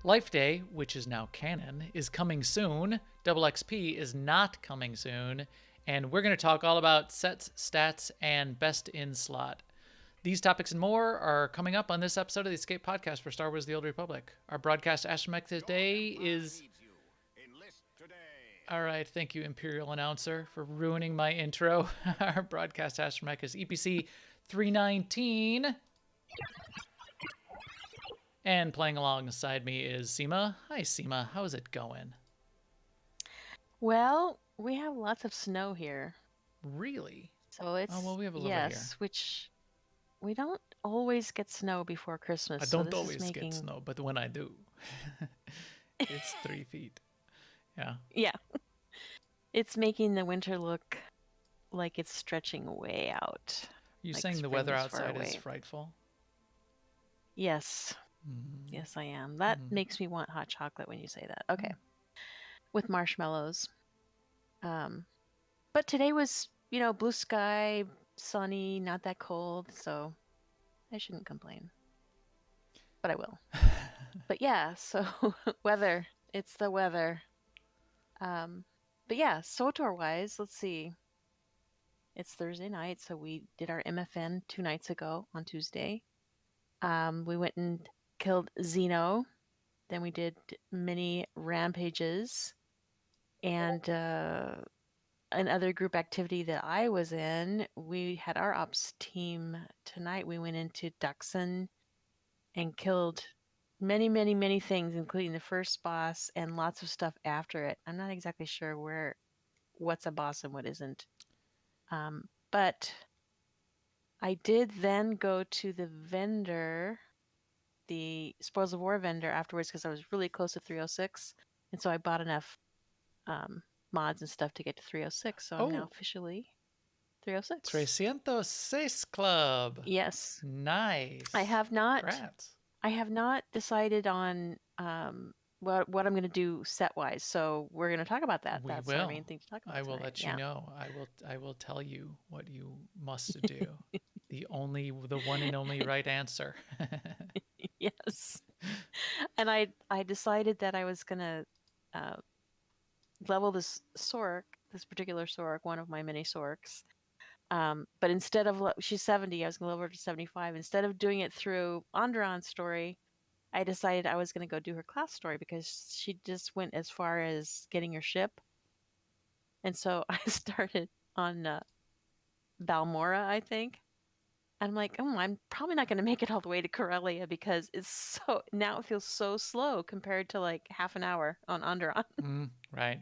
Life Day, which is now canon, is coming soon. Double XP is not coming soon. And we're going to talk all about sets, stats, and best in slot. These topics and more are coming up on this episode of the Escape Podcast for Star Wars The Old Republic. Our broadcast astromech today is... All right, thank you, Imperial Announcer, for ruining my intro. Our broadcast astromech is EPC 319. And playing alongside me is Seema. Hi, Seema. How's it going? Well, we have lots of snow here. Really? So it's, Oh, well, we have a little bit here. yes, which we don't always get snow before Christmas. I So don't this is always get making, snow, but when I do, it's 3 feet. Yeah. yeah, it's making the winter look like it's stretching way out. Are you Like saying the spring weather is far outside is away. frightful? Yes, yes, I am. That makes me want hot chocolate when you say that. Okay, with marshmallows. But today was, blue sky, sunny, not that cold, so I shouldn't complain. But I will. But yeah, so weather. It's the weather. But yeah, SOTOR wise, let's see. It's Thursday night, so we did our MFN 2 nights ago on Tuesday. We went and killed Xeno. Then we did mini rampages. And another group activity that I was in, we had our ops team tonight. We went into Duxon and killed many, many, many things, including the first boss and lots of stuff after it. I'm not exactly sure what's a boss and what isn't. But I did then go to the vendor, the Spoils of War vendor afterwards, because I was really close to 306. And so I bought enough mods and stuff to get to 306. So I'm now officially 306. 306 Club. Yes. Nice. I have not. Congrats. I have not decided on what I'm going to do set wise. So we're going to talk about that. That's our main thing to talk about. I will tonight. let you know. I will tell you what you must do. the one and only right answer. Yes. And I decided that I was going to level this Sork, this particular Sork, one of my mini Sorks. But instead of, she's 70, I was going to level her to 75. Instead of doing it through Onderon's story, I decided I was going to go do her class story because she just went as far as getting her ship. And so I started on Balmora, I think. And I'm like, I'm probably not going to make it all the way to Corellia because now it feels so slow compared to like half an hour on Onderon. Right.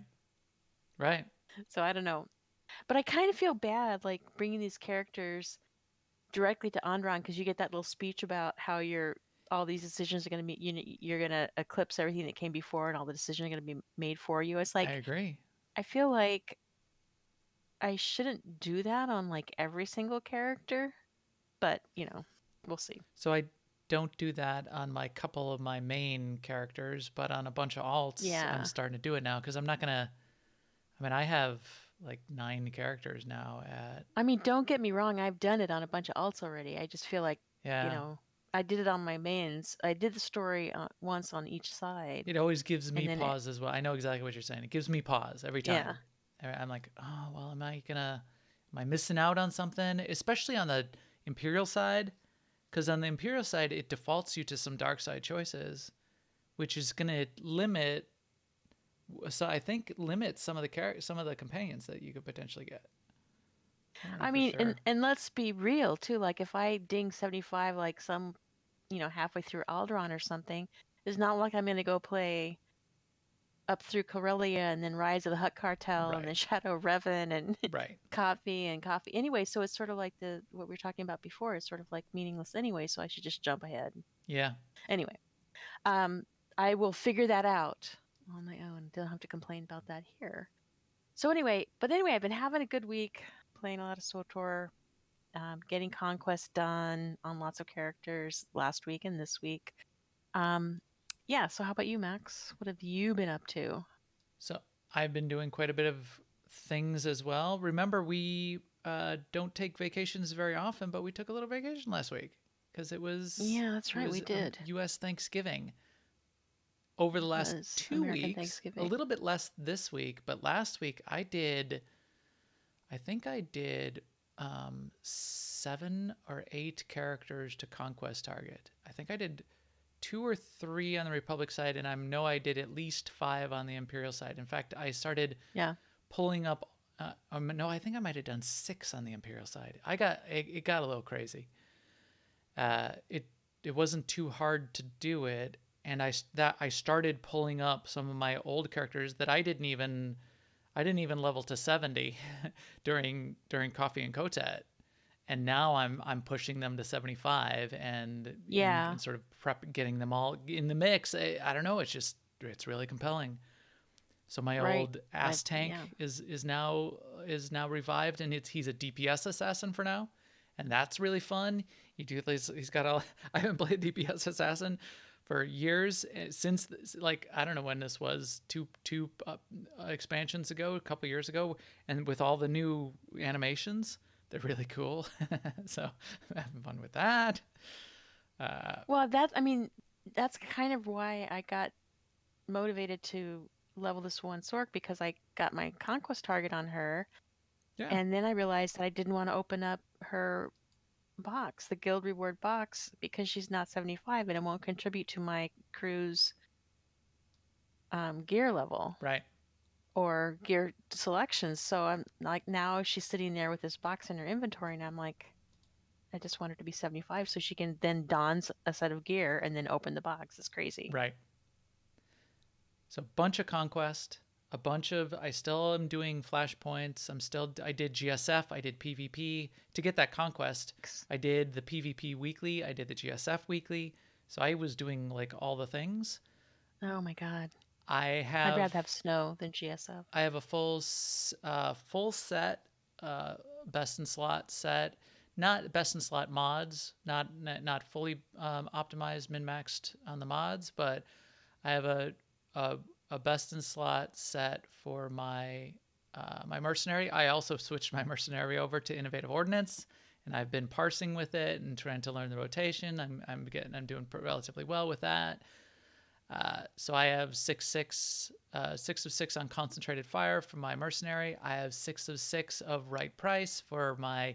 Right. So I don't know. But I kind of feel bad like bringing these characters directly to Onderon because you get that little speech about how all these decisions are going to be, you're going to eclipse everything that came before and all the decisions are going to be made for you. It's like, I agree. I feel like I shouldn't do that on like every single character, but we'll see. So I don't do that on my couple of my main characters, but on a bunch of alts, I'm starting to do it now because I'm not going to. I mean, I have like 9 characters now at. I mean, don't get me wrong. I've done it on a bunch of alts already. I just feel like, I did it on my mains. I did the story once on each side. It always gives me pause as well. I know exactly what you're saying. It gives me pause every time. Yeah. I'm like, oh, well, am I missing out on something? Especially on the Imperial side. Because on the Imperial side, it defaults you to some dark side choices, which is going to limit. So I think limit some of the companions that you could potentially get. I mean, sure. and let's be real too. Like if I ding 75, like some, halfway through Alderaan or something, it's not like I'm going to go play up through Corellia and then Rise of the Hutt Cartel and then Shadow Revan and Coffee. Anyway, so it's sort of like what we were talking about before. It's sort of like meaningless anyway, so I should just jump ahead. Yeah. Anyway, I will figure that out on my own. Don't have to complain about that here. So anyway, I've been having a good week, playing a lot of SOTOR, getting Conquest done on lots of characters last week and this week. Yeah, so how about you, Max? What have you been up to? So I've been doing quite a bit of things as well. Remember, we don't take vacations very often, but we took a little vacation last week because it was. Yeah, that's right, we did. U.S. Thanksgiving. over the last was 2 American weeks, a Thanksgiving. little bit less this week, but last week I think I did 7 or 8 characters to conquest target. I think I did 2 or 3 on the Republic side, and I know I did at least 5 on the Imperial side. In fact, I started pulling up. No, I think I might have done 6 on the Imperial side. It got a little crazy. It wasn't too hard to do it, and I started pulling up some of my old characters that I didn't even level to 70 during Coffee and Kotet, and now I'm pushing them to 75 and sort of getting them all in the mix. I don't know. It's really compelling. So my old ass tank is now revived, and he's a DPS assassin for now, and that's really fun. He's got all. I haven't played DPS assassin for years, since like I don't know when this was, two expansions ago, a couple years ago, and with all the new animations, they're really cool. So I'm having fun with that. Well, that's kind of why I got motivated to level this one Sork, because I got my conquest target on her, and then I realized that I didn't want to open up her box, the guild reward box, because she's not 75 and it won't contribute to my crew's gear level, right, or gear selections. So I'm like, now she's sitting there with this box in her inventory, and I'm like, I just want her to be 75 so she can then don a set of gear and then open the box. It's crazy. Right. So a bunch of conquest, I still am doing flashpoints. I did GSF, I did PvP to get that conquest. I did the PvP weekly, I did the GSF weekly. So I was doing like all the things. Oh my God. I'd rather have snow than GSF. I have a full set, best in slot set, not best in slot mods, not fully optimized, min-maxed on the mods, but I have a best in slot set for my my mercenary. I also switched my mercenary over to Innovative Ordnance, and I've been parsing with it and trying to learn the rotation. I'm doing relatively well with that. So I have 6 of 6 on concentrated fire for my mercenary. I have 6 of 6 of right price for my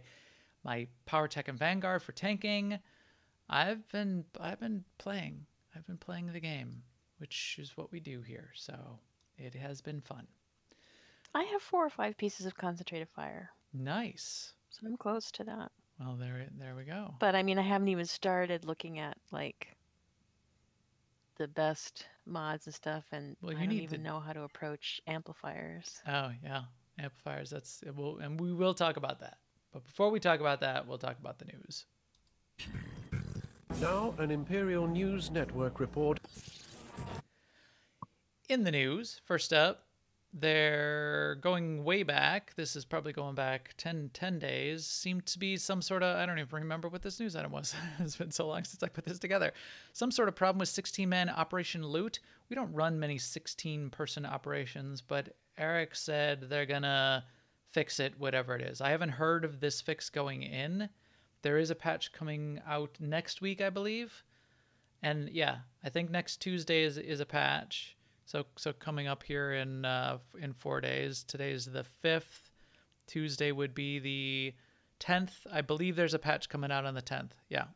power tech and vanguard for tanking. I've been playing the game, which is what we do here. So it has been fun. I have 4 or 5 pieces of concentrated fire. Nice. So I'm close to that. Well, there we go. But I mean, I haven't even started looking at like the best mods and stuff, and I don't even know how to approach amplifiers. Oh yeah, amplifiers. And we will talk about that. But before we talk about that, we'll talk about the news. Now, an Imperial News Network report. In the news, first up, they're going way back. This is probably going back 10 days. Seemed to be some sort of, I don't even remember what this news item was. It's been so long since I put this together. Some sort of problem with 16-man Operation Loot. We don't run many 16-person operations, but Eric said they're going to fix it, whatever it is. I haven't heard of this fix going in. There is a patch coming out next week, I believe. And yeah, I think next Tuesday is a patch. So coming up here in 4 days. Today's the 5th. Tuesday would be the 10th. I believe there's a patch coming out on the 10th. Yeah.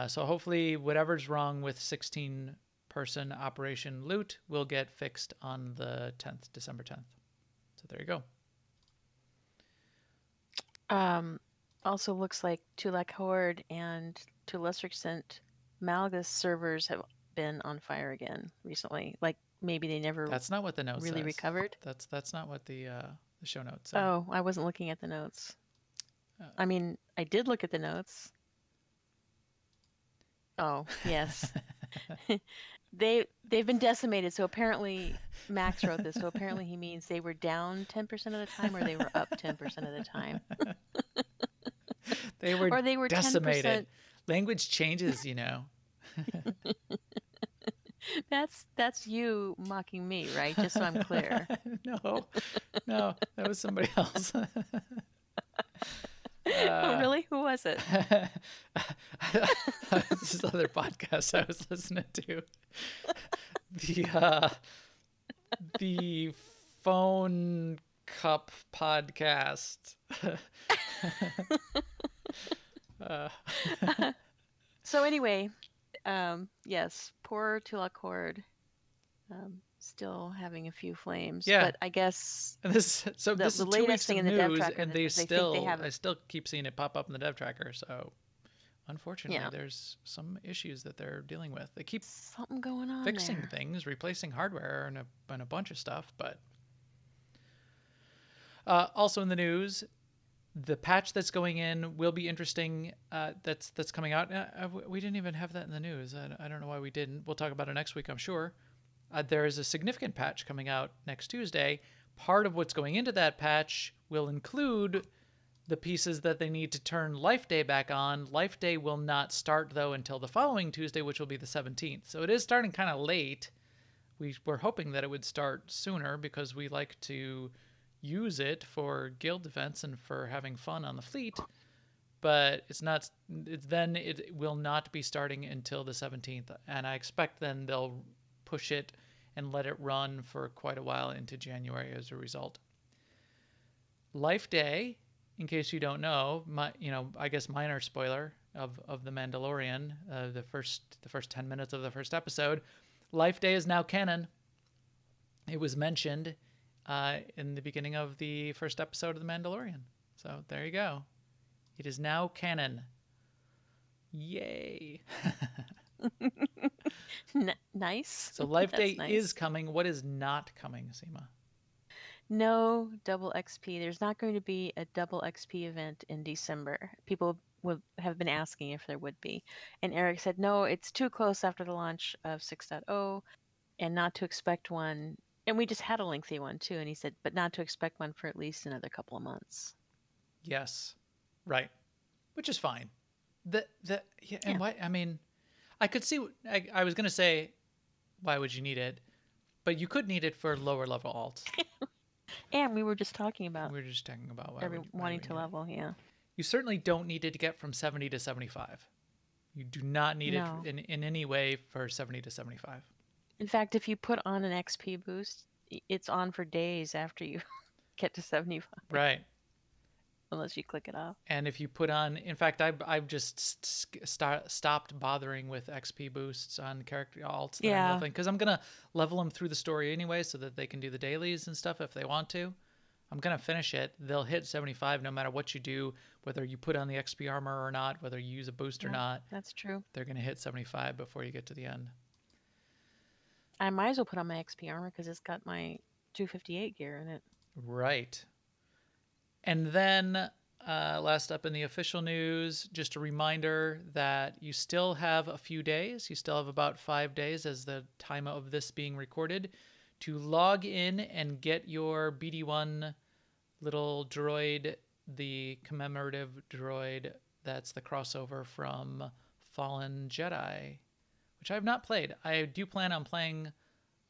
So hopefully whatever's wrong with 16-person Operation Loot will get fixed on the 10th, December 10th. So there you go. Also looks like Tulak Horde and, to a lesser extent, Malgus servers have been on fire again recently. Like maybe they never. That's not what the notes really says. Recovered. That's not what the show notes say. Oh, I wasn't looking at the notes. I mean, I did look at the notes. Oh yes, they've been decimated. So apparently, Max wrote this. So apparently, he means they were down 10% of the time, or they were up 10% of the time. They were, or they were decimated. 10%. Language changes, That's you mocking me, right? Just so I'm clear. No, that was somebody else. Oh, really? Who was it? This other podcast I was listening to. The Phone Cup podcast. So anyway, yes, poor Tulacord, still having a few flames. Yeah. But I guess this is 2 latest weeks thing of in the dev news, tracker and is they think they have I still keep seeing it pop up in the dev tracker. So unfortunately, Yeah. there's some issues that they're dealing with. They keep something going on fixing there. things, replacing hardware, and a bunch of stuff. But also in the news, the patch that's going in will be interesting. That's coming out. We didn't even have that in the news. I don't know why we didn't. We'll talk about it next week, I'm sure. There is a significant patch coming out next Tuesday. Part of what's going into that patch will include the pieces that they need to turn Life Day back on. Life Day will not start, though, until the following Tuesday, which will be the 17th. So it is starting kind of late. We were hoping that it would start sooner because we like to use it for guild events and for having fun on the fleet. But it will not be starting until the 17th. And I expect then they'll push it and let it run for quite a while into January as a result. Life Day, in case you don't know, I guess minor spoiler of The Mandalorian, the first 10 minutes of the first episode, Life Day is now canon. It was mentioned in the beginning of the first episode of The Mandalorian. So there you go. It is now canon. Yay. Nice. So Life That's Day nice. is coming. What is not coming, Seema? No double XP. There's not going to be a double XP event in December. People have been asking if there would be. And Eric said, no, it's too close after the launch of 6.0 and not to expect one. And we just had a lengthy one too. And he said, but not to expect one for at least another couple of months. Yes. Right. Which is fine. Why? I mean, I could see. I was gonna say, why would you need it? But you could need it for lower level alts. And we were just talking about. We were just talking about wanting to level. Yeah. You certainly don't need it to get from 70 to 75. You do not need it in any way for 70 to 75. In fact, if you put on an XP boost, it's on for days after you get to 75. Right. Unless you click it off. And if you put on, in fact, I've just stopped bothering with XP boosts on character alts that I'm leveling, because I'm gonna level them through the story anyway, so that they can do the dailies and stuff if they want to. I'm gonna finish it. They'll hit 75 no matter what you do, whether you put on the XP armor or not, whether you use a boost or not. That's true. They're gonna hit 75 before you get to the end. I might as well put on my XP armor because it's got my 258 gear in it. Right. And then last up in the official news, just a reminder that you still have a few days. You still have about 5 days as the time of this being recorded to log in and get your BD1 little droid, the commemorative droid that's the crossover from Fallen Jedi, which I have not played. I do plan on playing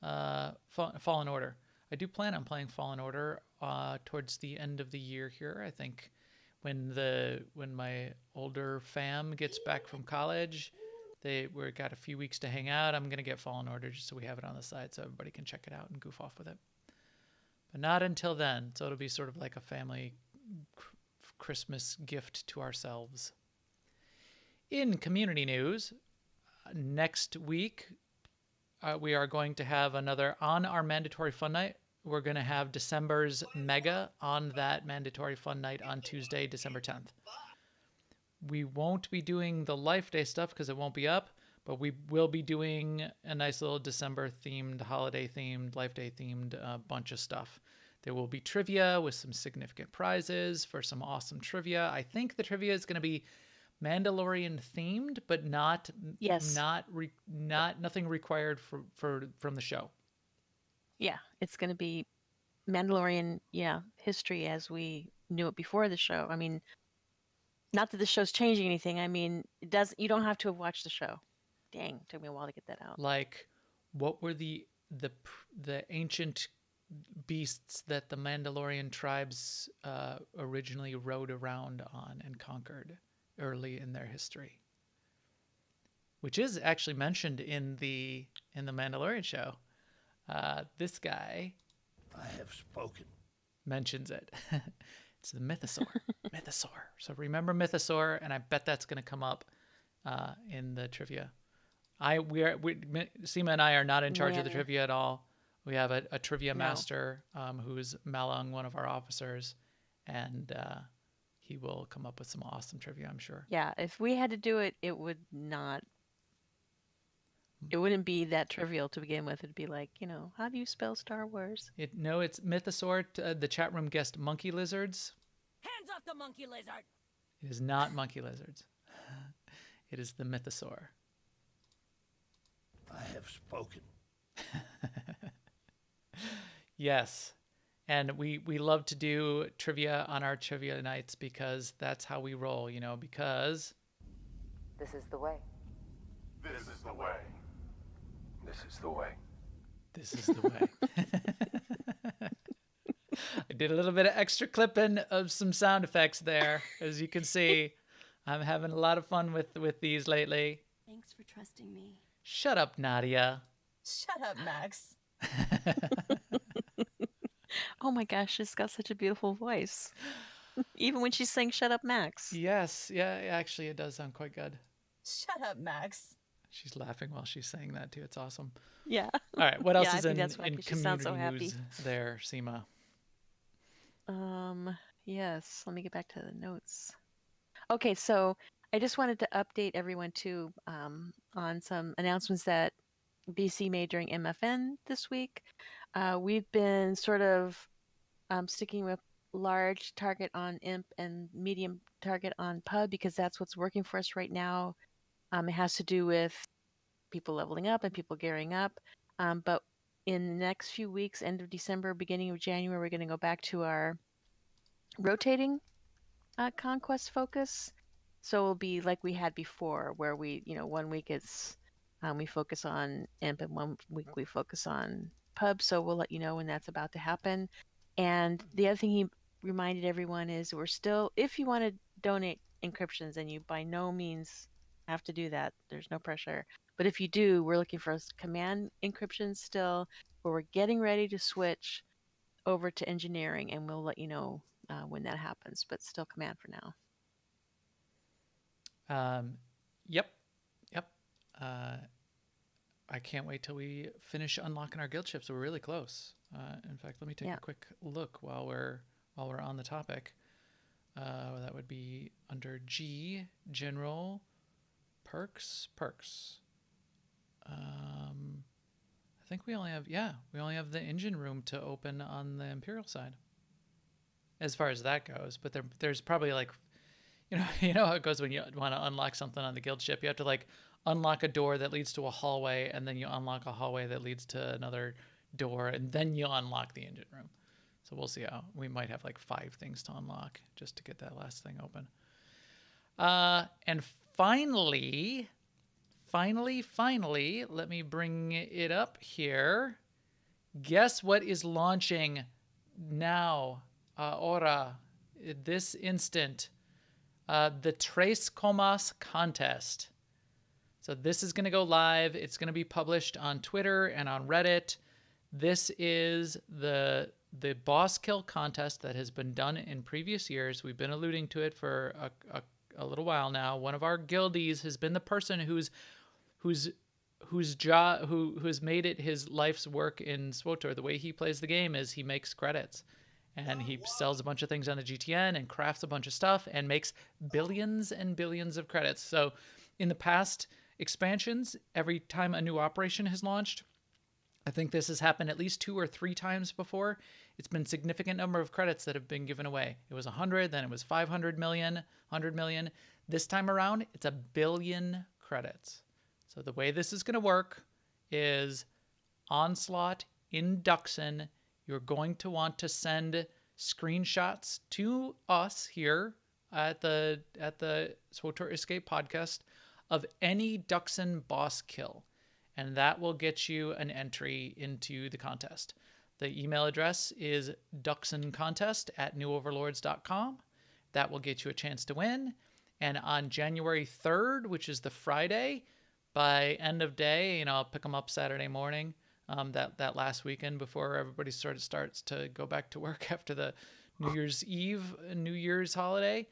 Fallen Order. I do plan on playing Fallen Order towards the end of the year here. I think when my older fam gets back from college, we've got a few weeks to hang out. I'm gonna get Fallen Order just so we have it on the side so everybody can check it out and goof off with it. But not until then. So it'll be sort of like a family Christmas gift to ourselves. In community news, next week we are going to have another on our mandatory fun night. We're going to have December's mega on that mandatory fun night on Tuesday, December 10th. We won't be doing the Life Day stuff because it won't be up, but we will be doing a nice little December themed, holiday themed, Life Day themed bunch of stuff. There will be trivia with some significant prizes for some awesome trivia. I think the trivia is going to be Mandalorian themed, but nothing required from the show. Yeah, it's going to be Mandalorian, history as we knew it before the show. I mean, not that the show's changing anything. I mean, you don't have to have watched the show. Dang, took me a while to get that out. Like, what were the ancient beasts that the Mandalorian tribes originally rode around on and conquered early in their history, which is actually mentioned in the Mandalorian show. This guy, I have spoken. mentions it. It's the Mythosaur. Mythosaur. So remember Mythosaur, and I bet that's going to come up in the trivia. Seema and I are not in charge of the trivia at all. We have a trivia master who's Malung, one of our officers, and he will come up with some awesome trivia, I'm sure. Yeah, if we had to do it, it wouldn't be that trivial to begin with. It'd be like, how do you spell Star Wars? No, it's Mythosaur. The chat room guessed monkey lizards. Hands off the monkey lizard! It is not monkey lizards. It is the Mythosaur. I have spoken. Yes. And we love to do trivia on our trivia nights because that's how we roll, because This is the way. This is the way. This is the way. this is the way. I did a little bit of extra clipping of some sound effects there. As you can see, I'm having a lot of fun with these lately. Thanks for trusting me. Shut up, Nadia. Shut up, Max. Oh my gosh, she's got such a beautiful voice. Even when she's saying "Shut up, Max." Yes, yeah, actually, it does sound quite good. Shut up, Max. She's laughing while she's saying that too. It's awesome. Yeah. All right, what else Yeah, I is think in that's why she sounds so community happy. news there, Seema? Yes, let me get back to the notes. Okay, so I just wanted to update everyone too on some announcements that BC made during MFN this week. We've been sort of sticking with large target on IMP and medium target on PUB because that's what's working for us right now. It has to do with people leveling up and people gearing up. But in the next few weeks, end of December, beginning of January, we're going to go back to our rotating conquest focus. So it'll be like we had before, where we, 1 week it's we focus on IMP and 1 week we focus on PUB. So we'll let you know when that's about to happen. And the other thing he reminded everyone is we're still, if you want to donate encryptions, and you by no means have to do that, there's no pressure. But if you do, we're looking for command encryption still, but we're getting ready to switch over to engineering, and we'll let you know when that happens, but still command for now. Yep. I can't wait till we finish unlocking our guild ships. We're really close. In fact, let me take a quick look while we're on the topic. That would be under G, General, Perks. I think we only have the engine room to open on the Imperial side, as far as that goes. But there's probably like, you know how it goes when you want to unlock something on the guild ship. You have to like unlock a door that leads to a hallway, and then you unlock a hallway that leads to another door, and then you unlock the engine room. So we'll see how we might have like 5 things to unlock just to get that last thing open. And finally, let me bring it up here. Guess what is launching now, ahora, this instant? The Tres Comas contest. So this is going to go live. It's going to be published on Twitter and on Reddit. This is the boss kill contest that has been done in previous years. We've been alluding to it for a little while now. One of our guildies has been the person who's made it his life's work in SWTOR. The way he plays the game is he makes credits. And he sells a bunch of things on the GTN and crafts a bunch of stuff and makes billions and billions of credits. So in the past expansions, every time a new operation has launched, I think this has happened at least 2 or 3 times before. It's been a significant number of credits that have been given away. It was 100, then it was 500 million, 100 million. This time around, it's 1 billion credits. So the way this is going to work is Onslaught in Duxon. You're going to want to send screenshots to us here at the SWTOR Escape podcast of any Duxon boss kill, and that will get you an entry into the contest. The email address is ducksandcontest@newoverlords.com. That will get you a chance to win. And on January 3rd, which is the Friday, by end of day, I'll pick them up Saturday morning, that last weekend before everybody sort of starts to go back to work after the New Year's Eve, New Year's holiday.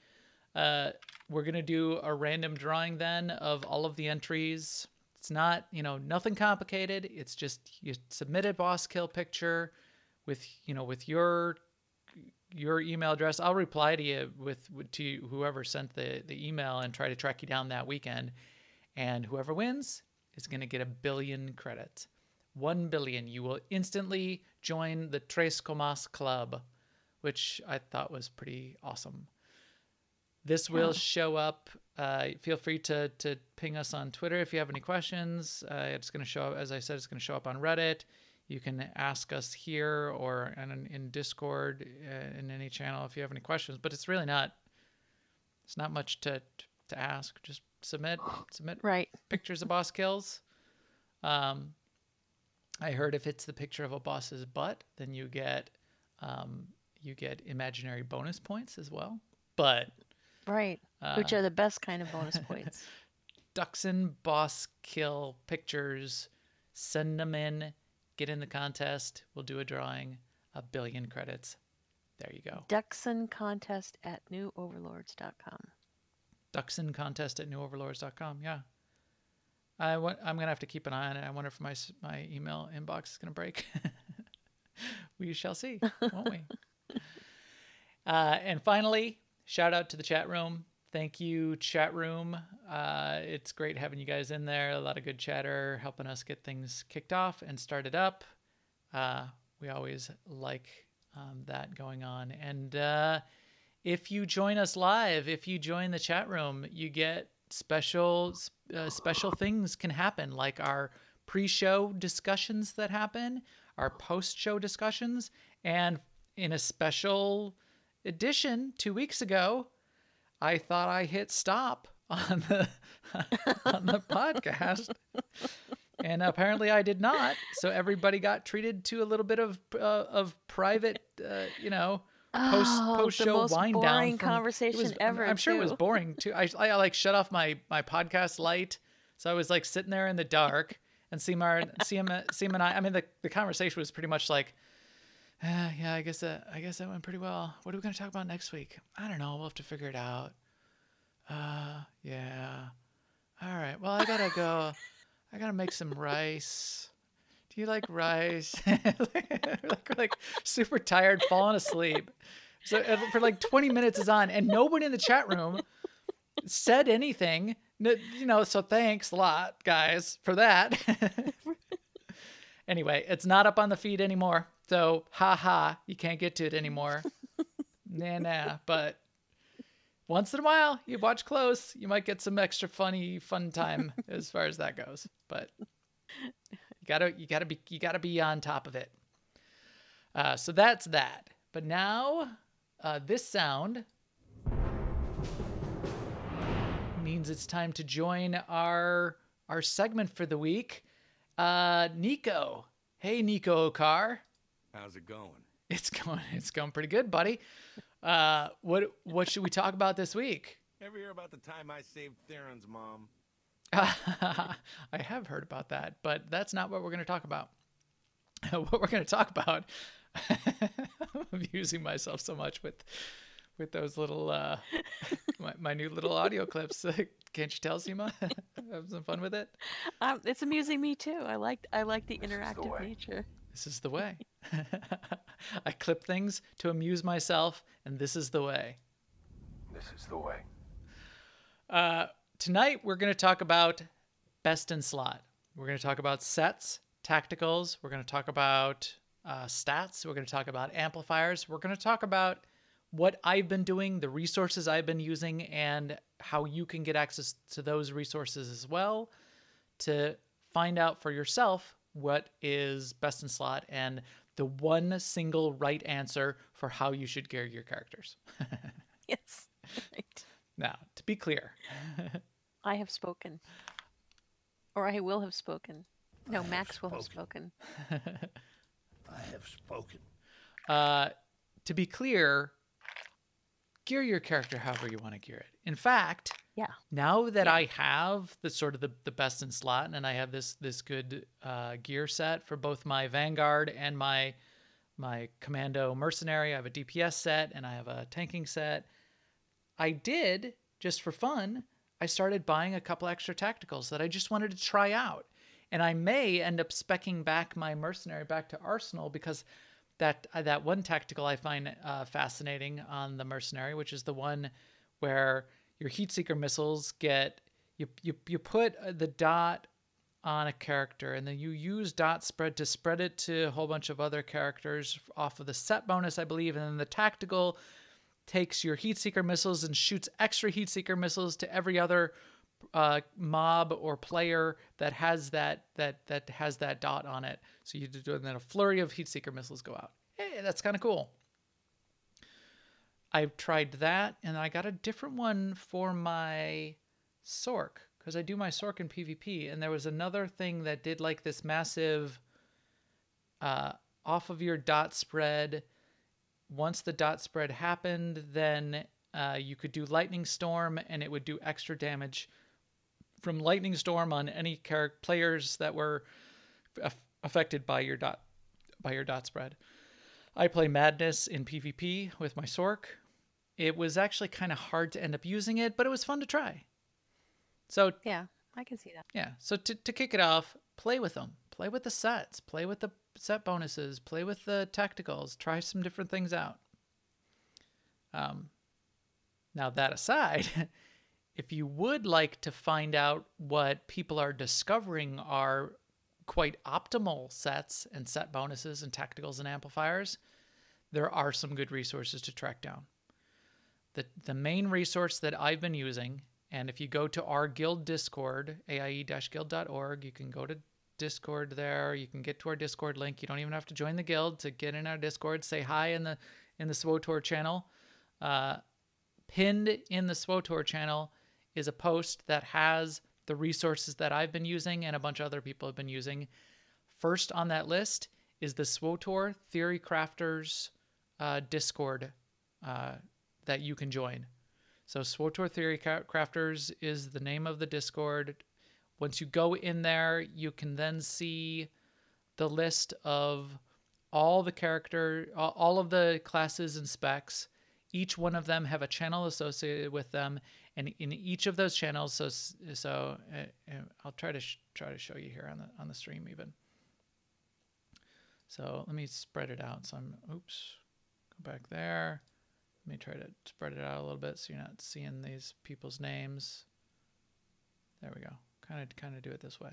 We're going to do a random drawing then of all of the entries. It's not, nothing complicated. It's just you submit a boss kill picture with your email address. I'll reply to you to whoever sent the email and try to track you down that weekend. And whoever wins is going to get 1 billion credits. 1 billion. You will instantly join the Tres Comas Club, which I thought was pretty awesome. This will show up. Feel free to ping us on Twitter if you have any questions. It's going to show up, as I said, it's going to show up on Reddit. You can ask us here or in Discord, in any channel if you have any questions. But it's really not. It's not much to ask. Just submit Right. pictures of boss kills. I heard if it's the picture of a boss's butt, then you get imaginary bonus points as well. But Right. Which are the best kind of bonus points. Duxon boss kill pictures. Send them in. Get in the contest. We'll do a drawing. 1 billion credits. There you go. DuxonContest@newoverlords.com. DuxonContest@newoverlords.com. Yeah. I'm going to have to keep an eye on it. I wonder if my email inbox is going to break. We shall see, won't we? And finally, shout out to the chat room. Thank you, chat room. It's great having you guys in there. A lot of good chatter, helping us get things kicked off and started up. We always like that going on. And if you join us live, if you join the chat room, you get special things can happen, like our pre-show discussions that happen, our post-show discussions, and in a special edition 2 weeks ago, I thought I hit stop on the podcast, and apparently I did not. So everybody got treated to a little bit of private, post show wind down. Boring conversation ever. I'm sure it was boring too. I like shut off my podcast light, so I was like sitting there in the dark, and Seema and I mean the conversation was pretty much like, yeah, I guess that went pretty well. What are we going to talk about next week? I don't know. We'll have to figure it out. Yeah. All right. Well, I gotta go. I gotta make some rice. Do you like rice? like super tired, falling asleep. So for like 20 minutes is on, and nobody in the chat room said anything. So thanks a lot, guys, for that. Anyway, it's not up on the feed anymore. So, you can't get to it anymore. Nah. But once in a while, you watch close, you might get some extra fun time as far as that goes. But you gotta be on top of it. So that's that. But now, this sound means it's time to join our segment for the week. Nico. Hey, Nico Okar. How's it going? It's going pretty good, buddy. What should we talk about this week? Ever hear about the time I saved Theron's mom? I have heard about that, but that's not what we're going to talk about. What we're going to talk about, I'm amusing myself so much with those little, my new little audio clips. Can't you tell, Seema? Having some fun with it? It's amusing me too. I like the interactive nature. This is the way. I clip things to amuse myself, and this is the way. This is the way. Tonight, we're going to talk about best in slot. We're going to talk about sets, tacticals. We're going to talk about stats. We're going to talk about amplifiers. We're going to talk about what I've been doing, the resources I've been using, and how you can get access to those resources as well to find out for yourself what is best in slot and the one single right answer for how you should gear your characters. Yes. Right. Now, to be clear, I have spoken. Or I will have spoken. No, Max will have spoken. I have spoken. To be clear, gear your character however you want to gear it. In fact, Yeah. now that I have the sort of the best in slot, and I have this good gear set for both my Vanguard and my Commando Mercenary, I have a DPS set and I have a tanking set. I did, just for fun, I started buying a couple extra tacticals that I just wanted to try out. And I may end up speccing back my Mercenary back to Arsenal because that one tactical I find fascinating on the Mercenary, which is the one where your Heatseeker missiles get, you put the dot on a character and then you use dot spread to spread it to a whole bunch of other characters off of the set bonus, I believe. And then the tactical takes your Heatseeker missiles and shoots extra Heatseeker missiles to every other mob or player that has that has that dot on it. So you do, and then a flurry of Heatseeker missiles go out. Hey, that's kind of cool. I've tried that, and I got a different one for my Sork because I do my Sork in PvP, and there was another thing that did like this massive off of your dot spread. Once the dot spread happened, then you could do Lightning Storm, and it would do extra damage from Lightning Storm on any players that were affected by your dot spread. I play Madness in PvP with my Sork. It was actually kind of hard to end up using it, but it was fun to try. So yeah, I can see that. Yeah, so to kick it off, play with them. Play with the sets. Play with the set bonuses. Play with the tacticals. Try some different things out. Now that aside, if you would like to find out what people are discovering are quite optimal sets and set bonuses and tacticals and amplifiers, there are some good resources to track down. The main resource that I've been using, and if you go to our guild Discord, aie-guild.org, you can go to Discord there. You can get to our Discord link. You don't even have to join the guild to get in our Discord. Say hi in the SWOTOR channel. Pinned in the SWOTOR channel is a post that has the resources that I've been using and a bunch of other people have been using. First on that list is the SWOTOR Theory Crafters Discord that you can join. So SWOTOR Theory Crafters is the name of the Discord. Once you go in there, you can then see the list of all of the classes and specs. Each one of them have a channel associated with them, and in each of those channels, so I'll try to show you here on the stream even. So let me spread it out. So go back there. Let me try to spread it out a little bit so you're not seeing these people's names. There we go. Kind of do it this way.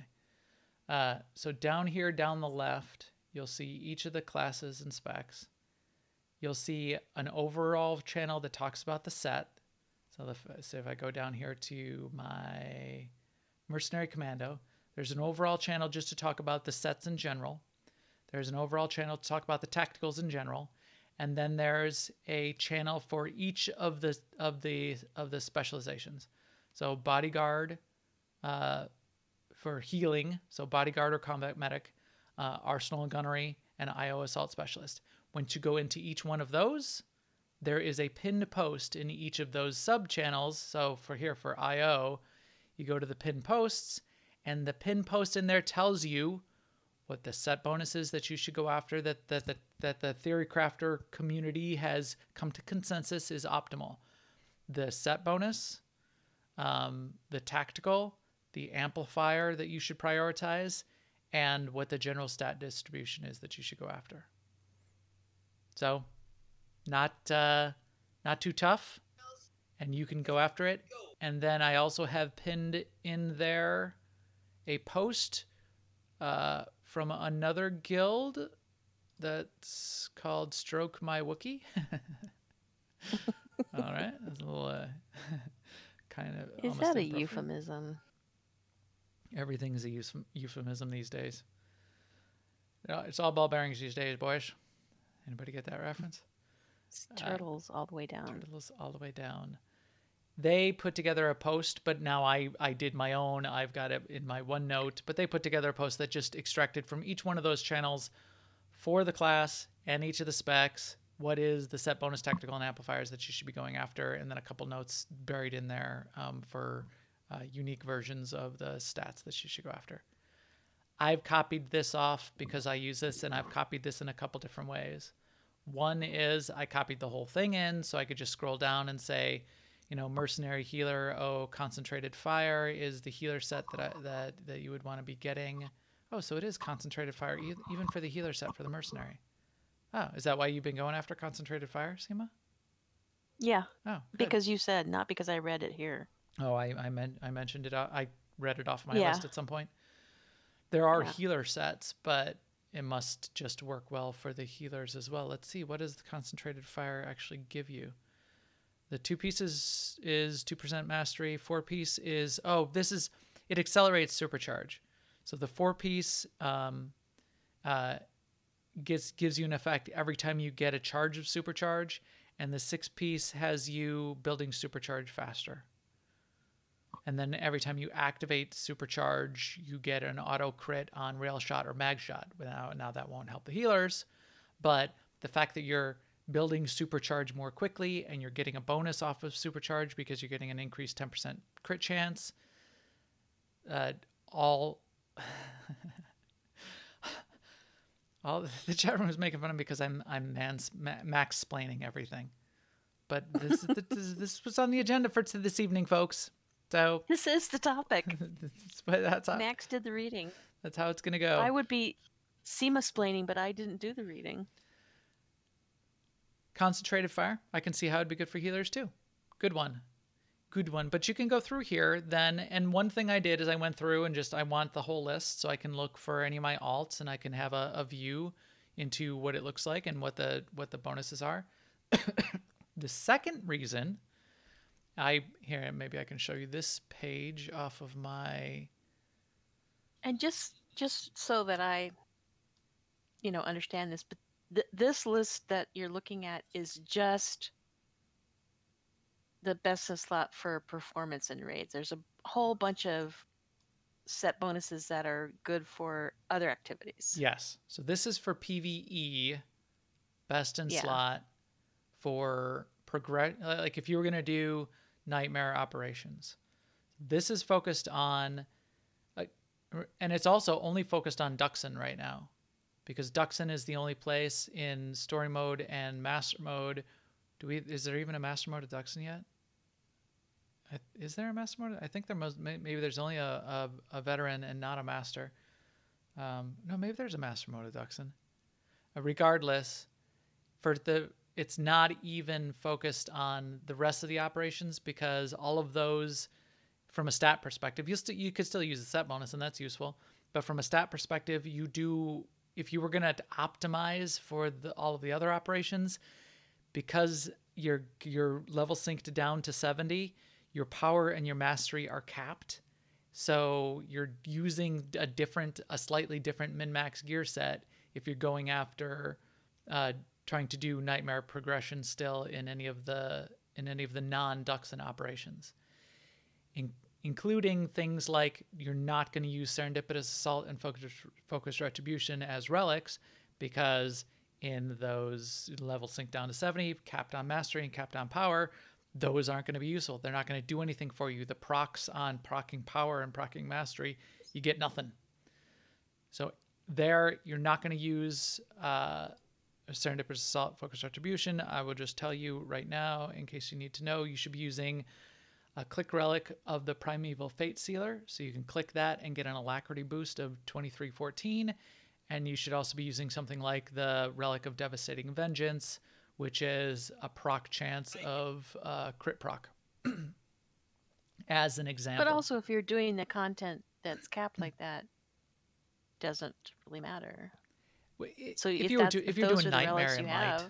So down here, down the left, you'll see each of the classes and specs. You'll see an overall channel that talks about the set. So if I go down here to my Mercenary Commando, there's an overall channel just to talk about the sets in general. There's an overall channel to talk about the tacticals in general. And then there's a channel for each of the specializations. So Bodyguard for healing, so Bodyguard or Combat Medic, Arsenal and Gunnery, and IO Assault Specialist. Once you go into each one of those, there is a pinned post in each of those sub-channels. So for IO, you go to the pinned posts, and the pinned post in there tells you what the set bonuses that you should go after that the Theory Crafter community has come to consensus is optimal. The set bonus, the tactical, the amplifier that you should prioritize, and what the general stat distribution is that you should go after. So not too tough, and you can go after it. And then I also have pinned in there a post from another guild that's called Stroke My Wookie. All right, that's a little kind of. Is that a euphemism? Everything's a euphemism these days. It's all ball bearings these days, boys. Anybody get that reference? It's turtles all the way down. Turtles all the way down. They put together a post, but now I did my own. I've got it in my OneNote, but they put together a post that just extracted from each one of those channels for the class and each of the specs, what is the set bonus tactical and amplifiers that you should be going after, and then a couple notes buried in there for unique versions of the stats that you should go after. I've copied this off because I use this, and I've copied this in a couple different ways. One is I copied the whole thing in so I could just scroll down and say, mercenary healer, concentrated fire is the healer set that you would want to be getting. Oh, so it is concentrated fire even for the healer set for the mercenary. Oh, is that why you've been going after concentrated fire, Seema? Yeah. Oh, good. Because you said, not because I read it here. Oh, I mentioned it. I read it off my list at some point. There are healer sets, but it must just work well for the healers as well. Let's see. What does the concentrated fire actually give you? The 2 pieces is 2% mastery. 4 piece is, it accelerates supercharge. So the 4 piece gives you an effect every time you get a charge of supercharge, and the 6 piece has you building supercharge faster. And then every time you activate supercharge, you get an auto crit on rail shot or mag shot. Now that won't help the healers, but the fact that you're building supercharge more quickly and you're getting a bonus off of supercharge because you're getting an increased 10% crit chance, all the chat room is making fun of me because I'm max-splaining everything. But this was on the agenda for this evening, folks. So this is the topic. That's how, Max did the reading. That's how it's gonna go. I would be Seema-splaining, but I didn't do the reading. Concentrated fire. I can see how it'd be good for healers too. Good one. But you can go through here then. And one thing I did is I went through and I want the whole list so I can look for any of my alts and I can have a view into what it looks like and what the bonuses are. The second reason maybe I can show you this page off of my. And just so that I, understand this, but this list that you're looking at is just the best of slot for performance and raids. There's a whole bunch of set bonuses that are good for other activities. Yes. So this is for PvE, best in slot for progress. Like if you were going to do nightmare operations, this is focused on, and it's also only focused on Duxon right now, because Duxon is the only place in story mode and master mode. Is there even a master mode of Duxon yet? Is there a master mode? I think maybe there's only a veteran and not a master. No, maybe there's a master mode of Duxon. Regardless, it's not even focused on the rest of the operations, because all of those, from a stat perspective, you could still use the set bonus, and that's useful. But from a stat perspective, if you were going to optimize for all of the other operations, because your level synced down to 70, your power and your mastery are capped. So you're using a slightly different min-max gear set if you're going after trying to do nightmare progression still in any of the non-Duxon operations, including things like you're not going to use Serendipitous Assault and Focused Retribution as relics, because in those level sync down to 70, capped on mastery and capped on power, those aren't going to be useful. They're not going to do anything for you. The procs on procking power and procking mastery, you get nothing. So there, you're not going to use Serendipitous Assault, Focused Retribution. I will just tell you right now, in case you need to know, you should be using a click relic of the Primeval Fate Sealer. So you can click that and get an alacrity boost of 2314. And you should also be using something like the Relic of Devastating Vengeance, which is a proc chance of crit proc, as an example. But also, if you're doing the content that's capped like that, doesn't really matter. So if you're doing Nightmare and Light,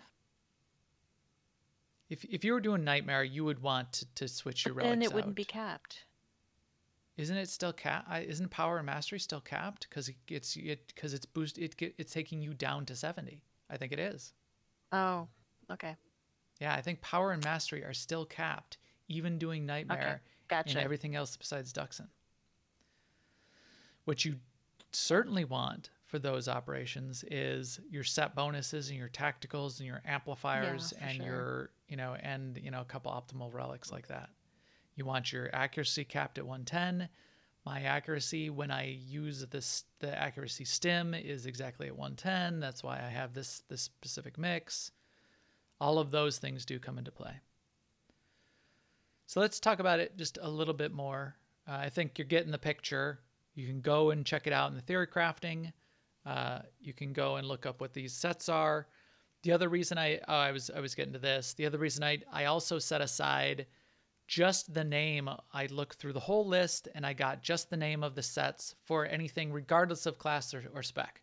if you were doing Nightmare, you would want to switch your relics out. Then it wouldn't be capped. Isn't it still capped? Isn't Power and Mastery still capped? Because it's boosted. It's taking you down to 70. I think it is. Oh, okay. Yeah, I think Power and Mastery are still capped, even doing Nightmare and everything else besides Duxon. What you certainly want for those operations is your set bonuses and your tacticals and your amplifiers for and sure. your, a couple optimal relics like that. You want your accuracy capped at 110. My accuracy when I use the accuracy stim is exactly at 110. That's why I have this specific mix. All of those things do come into play. So let's talk about it just a little bit more. I think you're getting the picture. You can go and check it out in the theory crafting. You can go and look up what these sets are. The other reason I was getting to this. The other reason I also set aside just the name. I looked through the whole list and I got just the name of the sets for anything, regardless of class or spec.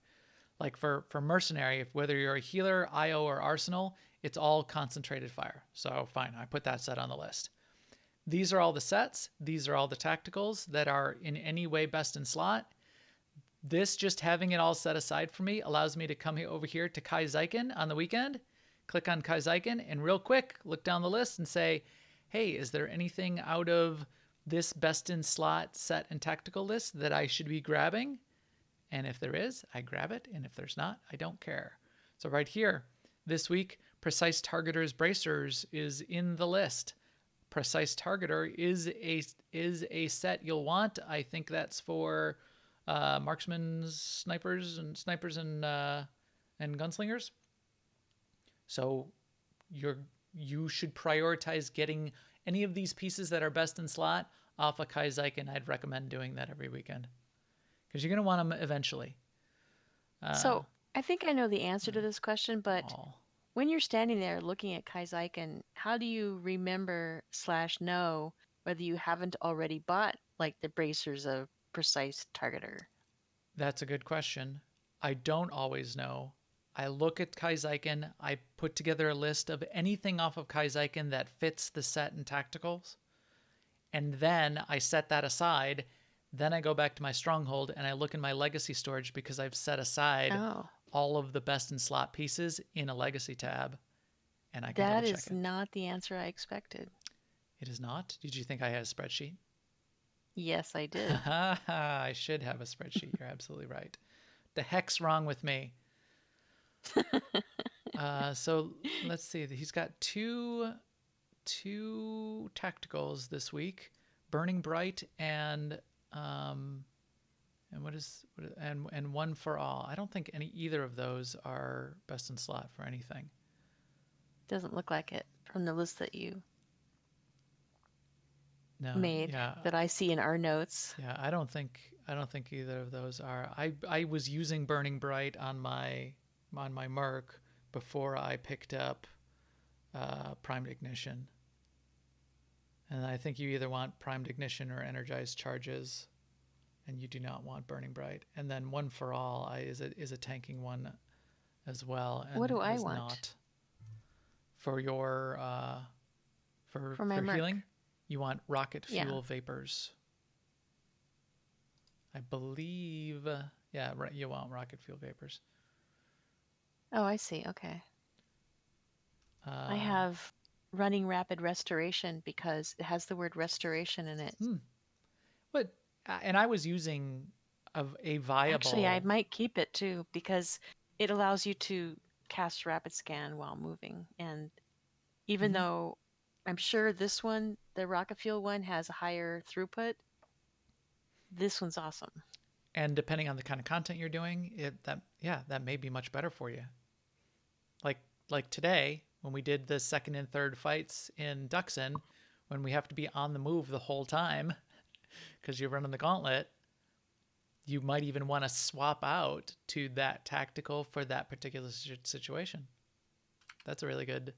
Like for Mercenary, whether you're a healer, IO, or Arsenal, it's all concentrated fire. So fine, I put that set on the list. These are all the sets. These are all the tacticals that are in any way best in slot. This, just having it all set aside for me, allows me to come over here to Kai Zyken on the weekend, click on Kai Zyken, and real quick, look down the list and say, hey, is there anything out of this best in slot set and tactical list that I should be grabbing? And if there is, I grab it. And if there's not, I don't care. So right here, this week, Precise Targeter's Bracers is in the list. Precise Targeter is a set you'll want. I think that's for marksmen, snipers and gunslingers. So you should prioritize getting any of these pieces that are best in slot off of Kai Zyken. I'd recommend doing that every weekend because you're going to want them eventually. So I think I know the answer to this question, but when you're standing there looking at Kai Zyken, how do you remember / know whether you haven't already bought like the bracers of Precise Targeter? That's a good question. I don't always know. I look at Kai Zyken. I put together a list of anything off of Kai Zyken that fits the set and tacticals. And then I set that aside. Then I go back to my stronghold and I look in my legacy storage because I've set aside all of the best in slot pieces in a legacy tab. And I can double check it. That is not the answer I expected. It is not? Did you think I had a spreadsheet? Yes, I did. I should have a spreadsheet. You're absolutely right. The heck's wrong with me? So let's see. He's got two tacticals this week: Burning Bright and One for All. I don't think either of those are best in slot for anything. Doesn't look like it from the list that you made that I see in our notes. Yeah, I don't think either of those are. I was using Burning Bright on my Merc before I picked up Primed Ignition. And I think you either want Primed Ignition or Energized Charges, and you do not want Burning Bright. And then One for All is a tanking one as well. And what do I want? Not. For your for my healing, you want Rocket Fuel Vapors. I believe, you want Rocket Fuel Vapors. Oh, I see. Okay. I have Running Rapid Restoration because it has the word restoration in it. But and I was using a viable. Actually, I might keep it too because it allows you to cast Rapid Scan while moving. And even though I'm sure this one, the Rocket Fuel one, has a higher throughput, this one's awesome. And depending on the kind of content you're doing, that may be much better for you. Like today, when we did the second and third fights in Duxon, when we have to be on the move the whole time because you're running the gauntlet, you might even want to swap out to that tactical for that particular situation. That's a really good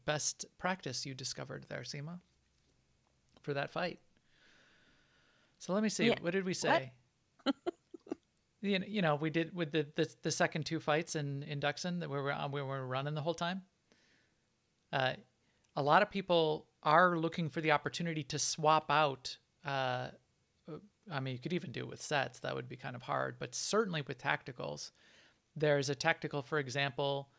best practice you discovered there, Seema, for that fight. So let me see. What did we say? We did with the second two fights in Duxon that we were running the whole time. A lot of people are looking for the opportunity to swap out. I mean, you could even do it with sets. That would be kind of hard, but certainly with tacticals. There's a tactical, for example,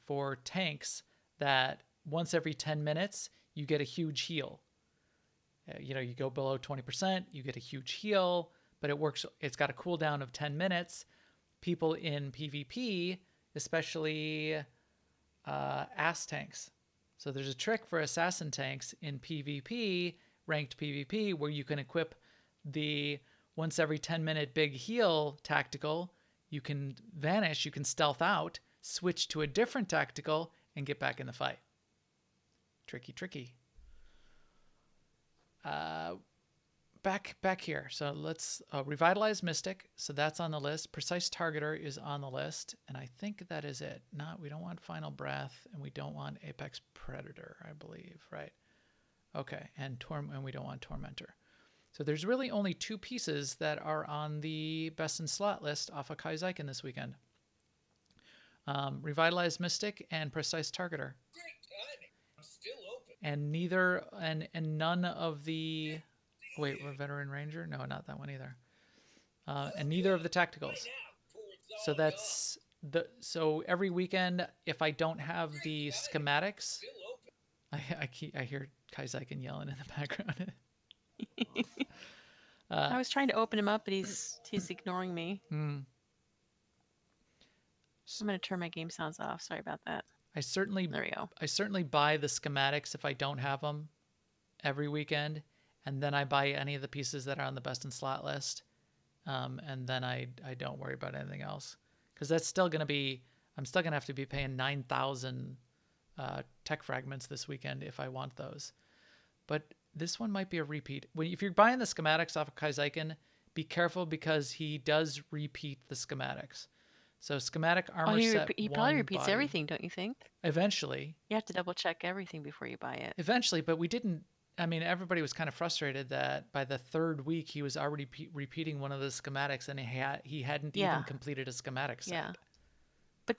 for tanks that once every 10 minutes, you get a huge heal. You go below 20%, you get a huge heal. but it works. It's got a cooldown of 10 minutes. People in PvP, especially ass tanks. So there's a trick for assassin tanks in PvP, ranked PvP, where you can equip the once every 10-minute big heal tactical. You can vanish, you can stealth out, switch to a different tactical, and get back in the fight. Tricky, tricky. Back here. So let's Revitalize Mystic. So that's on the list. Precise Targeter is on the list. And I think that is it. We don't want Final Breath, and we don't want Apex Predator, I believe, right? Okay, and we don't want Tormentor. So there's really only 2 pieces that are on the best in slot list off of Kaizyken this weekend. Revitalize Mystic and Precise Targeter. Great timing. I'm still open. And none of the... Wait, we're Veteran Ranger? No, not that one either. And neither of the tacticals. So that's so every weekend, if I don't have the schematics, I hear Kaizyken yelling in the background. I was trying to open him up, but he's ignoring me. I'm gonna turn my game sounds off. Sorry about that. There we go. I certainly buy the schematics if I don't have them every weekend. And then I buy any of the pieces that are on the best in slot list. And then I don't worry about anything else. Because that's still going to be, I'm still going to have to be paying 9,000 tech fragments this weekend if I want those. But this one might be a repeat. If you're buying the schematics off of Kaizyken, be careful because he does repeat the schematics. So schematic armor set he probably repeats everything, don't you think? Eventually. You have to double check everything before you buy it. Eventually, but we didn't. I mean, everybody was kind of frustrated that by the 3rd week he was already repeating one of the schematics, and he hadn't even completed a schematic set. Yeah, but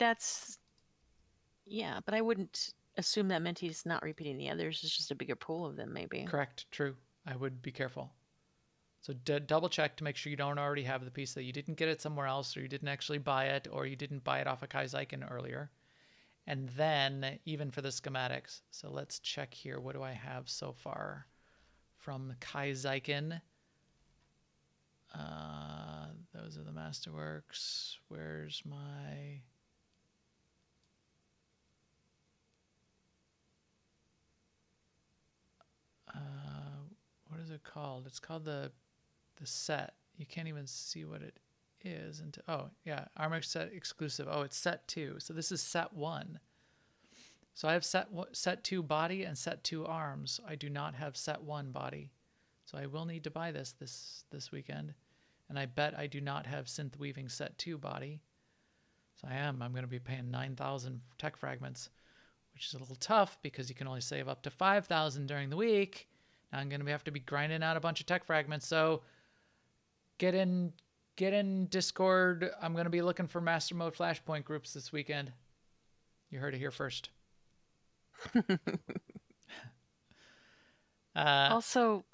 but I wouldn't assume that meant he's not repeating the others. It's just a bigger pool of them, maybe. Correct. True. I would be careful. So double check to make sure you don't already have the piece, that you didn't get it somewhere else, or you didn't actually buy it, or you didn't buy it off of Kaizyken earlier. And then even for the schematics, so let's check here. What do I have so far from Kaizyken? Those are the Masterworks. Where's my... what is it called? It's called the set. You can't even see what it is until, oh yeah, armor set exclusive. Oh, it's set 2. So this is set 1. So I have set 2 body and set 2 arms. I do not have set 1 body. So I will need to buy this weekend. And I bet I do not have synth weaving set 2 body. So I'm going to be paying 9,000 tech fragments, which is a little tough because you can only save up to 5,000 during the week. Now I'm going to have to be grinding out a bunch of tech fragments. So get in Discord. I'm going to be looking for Master Mode Flashpoint groups this weekend. You heard it here first. Also,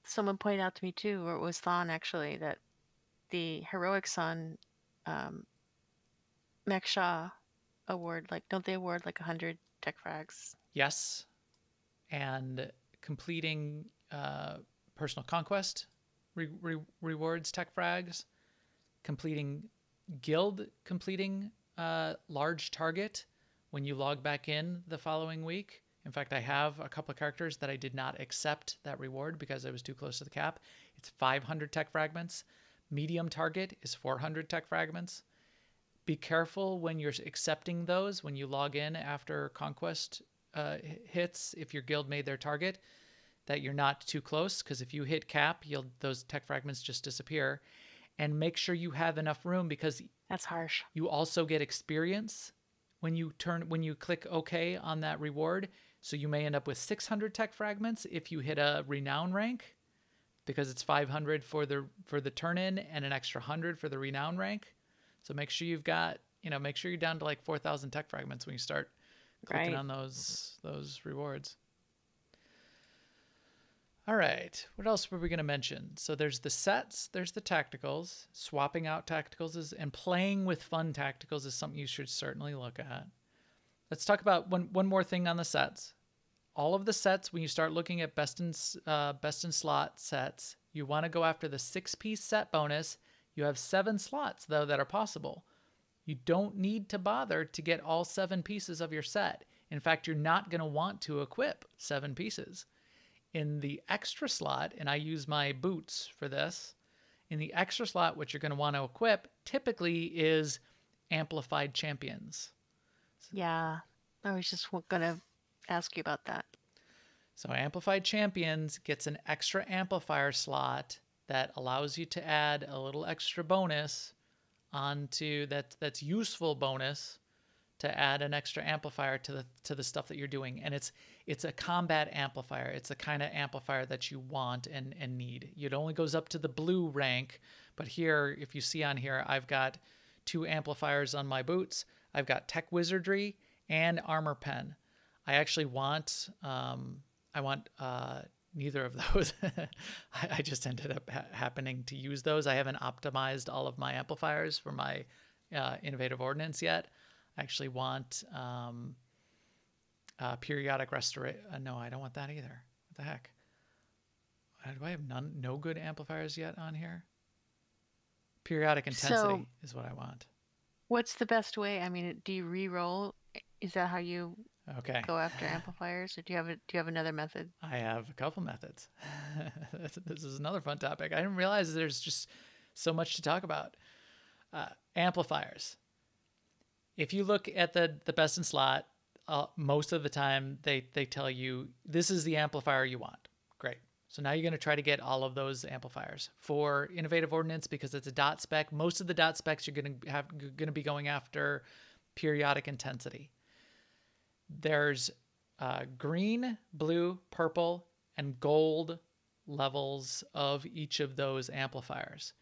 someone pointed out to me too, or it was Thon actually, that the Heroics on Max Shaw award, don't they award 100 tech frags? Yes. And completing Personal Conquest rewards tech frags. Completing large target when you log back in the following week. In fact, I have a couple of characters that I did not accept that reward because I was too close to the cap. It's 500 tech fragments. Medium target is 400 tech fragments. Be careful when you're accepting those, when you log in after Conquest hits, if your guild made their target, that you're not too close, because if you hit cap, those tech fragments just disappear. And make sure you have enough room, because that's harsh. You also get experience when you click OK on that reward. So you may end up with 600 tech fragments if you hit a renown rank, because it's 500 for the turn in and an extra 100 for the renown rank. So make sure you've got, make sure you're down to 4,000 tech fragments when you start clicking on those rewards. All right, what else were we going to mention? So there's the sets, there's the tacticals. Swapping out tacticals and playing with fun tacticals is something you should certainly look at. Let's talk about one more thing on the sets. All of the sets, when you start looking at best in slot sets, You want to go after the 6-piece set bonus. You have 7 slots, though, that are possible. You don't need to bother to get all 7 pieces of your set. In fact, you're not going to want to equip 7 pieces. In the extra slot, and I use my boots for this, in the extra slot, what you're going to want to equip typically is amplified champions. Yeah, I was just going to ask you about that. So amplified champions gets an extra amplifier slot that allows you to add a little extra bonus onto that's useful bonus to add an extra amplifier to the stuff that you're doing. And it's a combat amplifier. It's the kind of amplifier that you want and need. It only goes up to the blue rank, but here, if you see on here, I've got 2 amplifiers on my boots. I've got Tech Wizardry and Armor Pen. I actually want neither of those. I just ended up happening to use those. I haven't optimized all of my amplifiers for my Innovative Ordnance yet. I actually want periodic restoration. No, I don't want that either. What the heck? Do I have no good amplifiers yet on here? Periodic intensity is what I want. What's the best way? I mean, do you re-roll? Is that how you go after amplifiers, or do you have another method? I have a couple methods. This is another fun topic. I didn't realize there's just so much to talk about. Amplifiers. If you look at the best in slot, most of the time they tell you this is the amplifier you want. Great. So now you're going to try to get all of those amplifiers. For Innovative Ordnance, because it's a dot spec, most of the dot specs you're going to be going after periodic intensity. There's green, blue, purple, and gold levels of each of those amplifiers.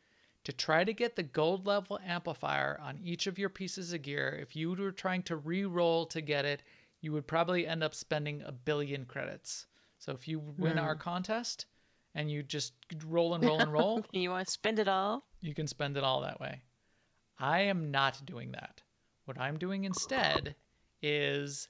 To try to get the gold level amplifier on each of your pieces of gear, if you were trying to re-roll to get it, you would probably end up spending 1 billion credits. So if you win our contest and you just roll and roll and roll, you want to spend it all? You can spend it all that way. I am not doing that. What I'm doing instead is,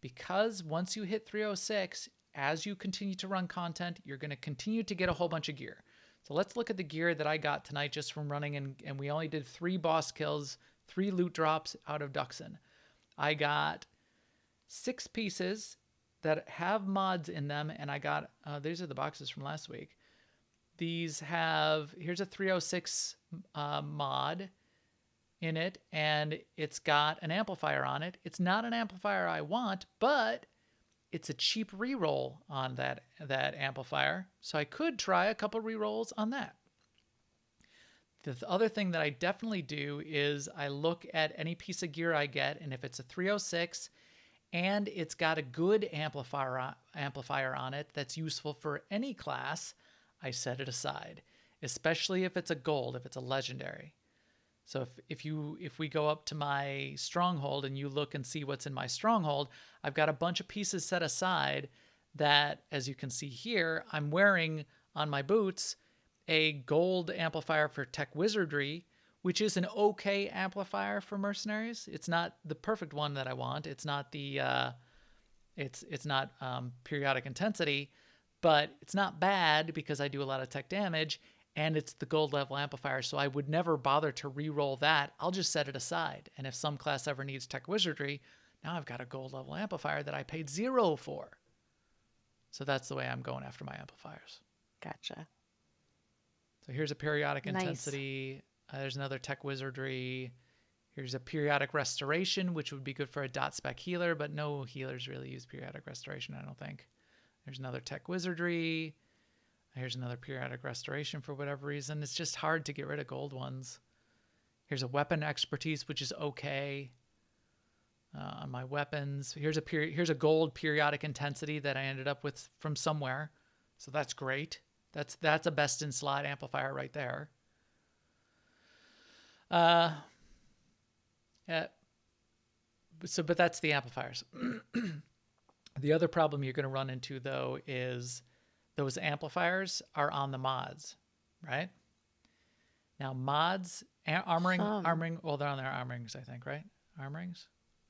because once you hit 306, as you continue to run content, you're going to continue to get a whole bunch of gear. So let's look at the gear that I got tonight just from running, and we only did 3 boss kills, 3 loot drops out of Duxon. I got 6 pieces that have mods in them, and I got, these are the boxes from last week. These have, here's a 306 mod in it, and it's got an amplifier on it. It's not an amplifier I want, but it's a cheap reroll on that amplifier, so I could try a couple rerolls on that. The other thing that I definitely do is I look at any piece of gear I get, and if it's a 306 and it's got a good amplifier on it that's useful for any class, I set it aside, especially if it's a gold, if it's a legendary. So if we go up to my stronghold and you look and see what's in my stronghold, I've got a bunch of pieces set aside that, as you can see here, I'm wearing on my boots a gold amplifier for Tech Wizardry, which is an okay amplifier for mercenaries. It's not the perfect one that I want. It's not the it's not periodic intensity, but it's not bad because I do a lot of tech damage. And it's the gold level amplifier, so I would never bother to re-roll that. I'll just set it aside. And if some class ever needs Tech Wizardry, now I've got a gold level amplifier that I paid 0 for. So that's the way I'm going after my amplifiers. Gotcha. So here's a periodic intensity. There's another Tech Wizardry. Here's a periodic restoration, which would be good for a dot spec healer, but no healers really use periodic restoration, I don't think. There's another Tech Wizardry. Here's another periodic restoration for whatever reason. It's just hard to get rid of gold ones. Here's a weapon expertise, which is okay on my weapons. Here's a gold periodic intensity that I ended up with from somewhere. So that's great. That's a best in slot amplifier right there. But that's the amplifiers. The other problem you're going to run into, though, is those amplifiers are on the mods, right? Now mods, armoring, well, they're on their armorings, I think, right? Armorings?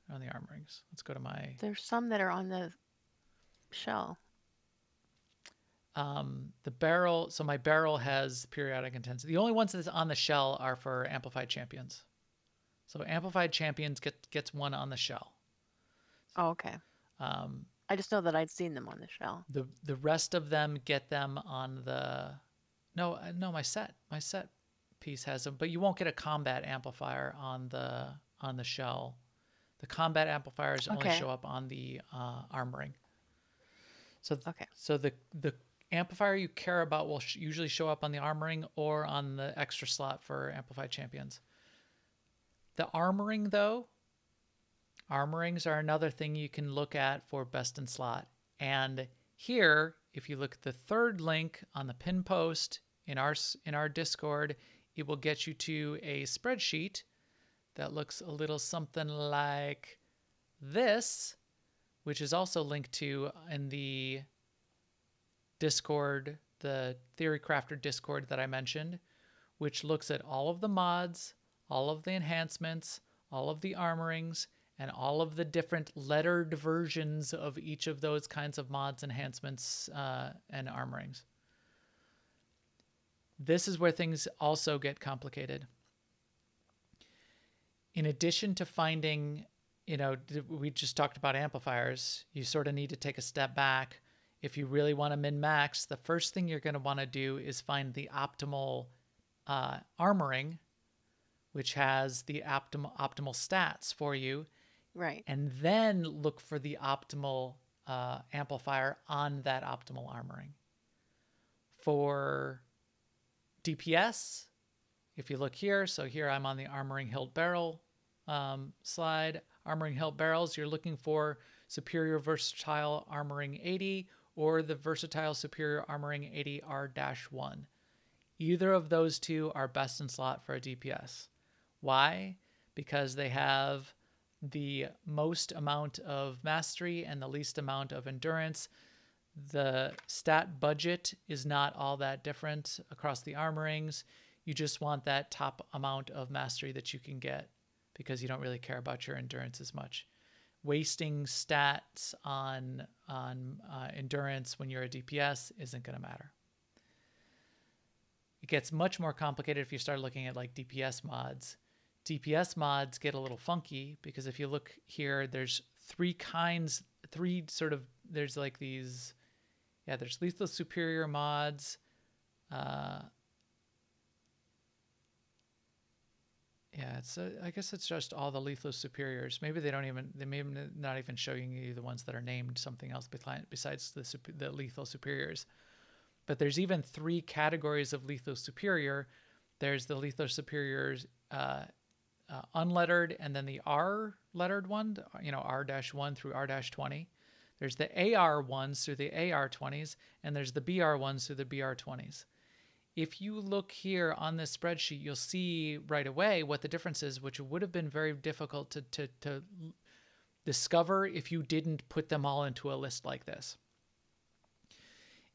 They're on the armorings. Let's go to my... There's some that are on the shell. the barrel. So my barrel has periodic intensity. The only ones that's on the shell are for amplified champions. So amplified champions gets one on the shell. Oh, okay. I just know that I'd seen them on the shell. The rest of them get them on the no my set piece has them, but you won't get a combat amplifier on the shell. The combat amplifiers only show up on the armoring. So the amplifier you care about will usually show up on the armoring or on the extra slot for amplified champions. The armoring, though, armorings are another thing you can look at for best in slot. And here, if you look at the third link on the pin post in our Discord, it will get you to a spreadsheet that looks a little something like this, which is also linked to in the Discord, the Theory Crafter Discord that I mentioned, which looks at all of the mods, all of the enhancements, all of the armorings, and all of the different lettered versions of each of those kinds of mods, enhancements, and armorings. This is where things also get complicated. In addition to finding, we just talked about amplifiers, you sort of need to take a step back. If you really want to min-max, the first thing you're going to want to do is find the optimal armoring, which has the optimal stats for you. Right. And then look for the optimal amplifier on that optimal armoring. For DPS, if you look here, so here I'm on the armoring hilt barrel slide. Armoring hilt barrels, you're looking for superior versatile armoring 80 or the versatile superior armoring 80R-1. Either of those two are best in slot for a DPS. Why? Because they have the most amount of mastery and the least amount of endurance. The stat budget is not all that different across the armorings. You just want that top amount of mastery that you can get because you don't really care about your endurance as much. Wasting stats on endurance when you're a DPS isn't going to matter. It gets much more complicated if you start looking at like DPS mods. DPS mods get a little funky because if you look here, there's there's like these, there's lethal superior mods. I guess it's just all the lethal superiors. Maybe they may not even showing you the ones that are named something else besides the lethal superiors. But there's even 3 categories of lethal superior. There's the lethal superiors unlettered, and then the R-lettered one, R-1 through R-20. There's the AR ones through the AR-20s, and there's the BR ones through the BR-20s. If you look here on this spreadsheet, you'll see right away what the difference is, which would have been very difficult to discover if you didn't put them all into a list like this.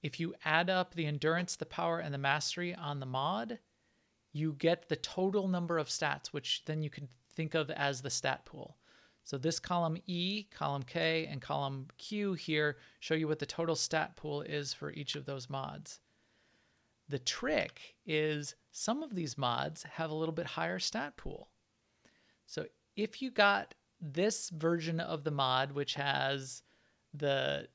If you add up the endurance, the power, and the mastery on the mod, you get the total number of stats, which then you can think of as the stat pool. So this column E, column K, and column Q here show you what the total stat pool is for each of those mods. The trick is some of these mods have a little bit higher stat pool. So if you got this version of the mod, which has the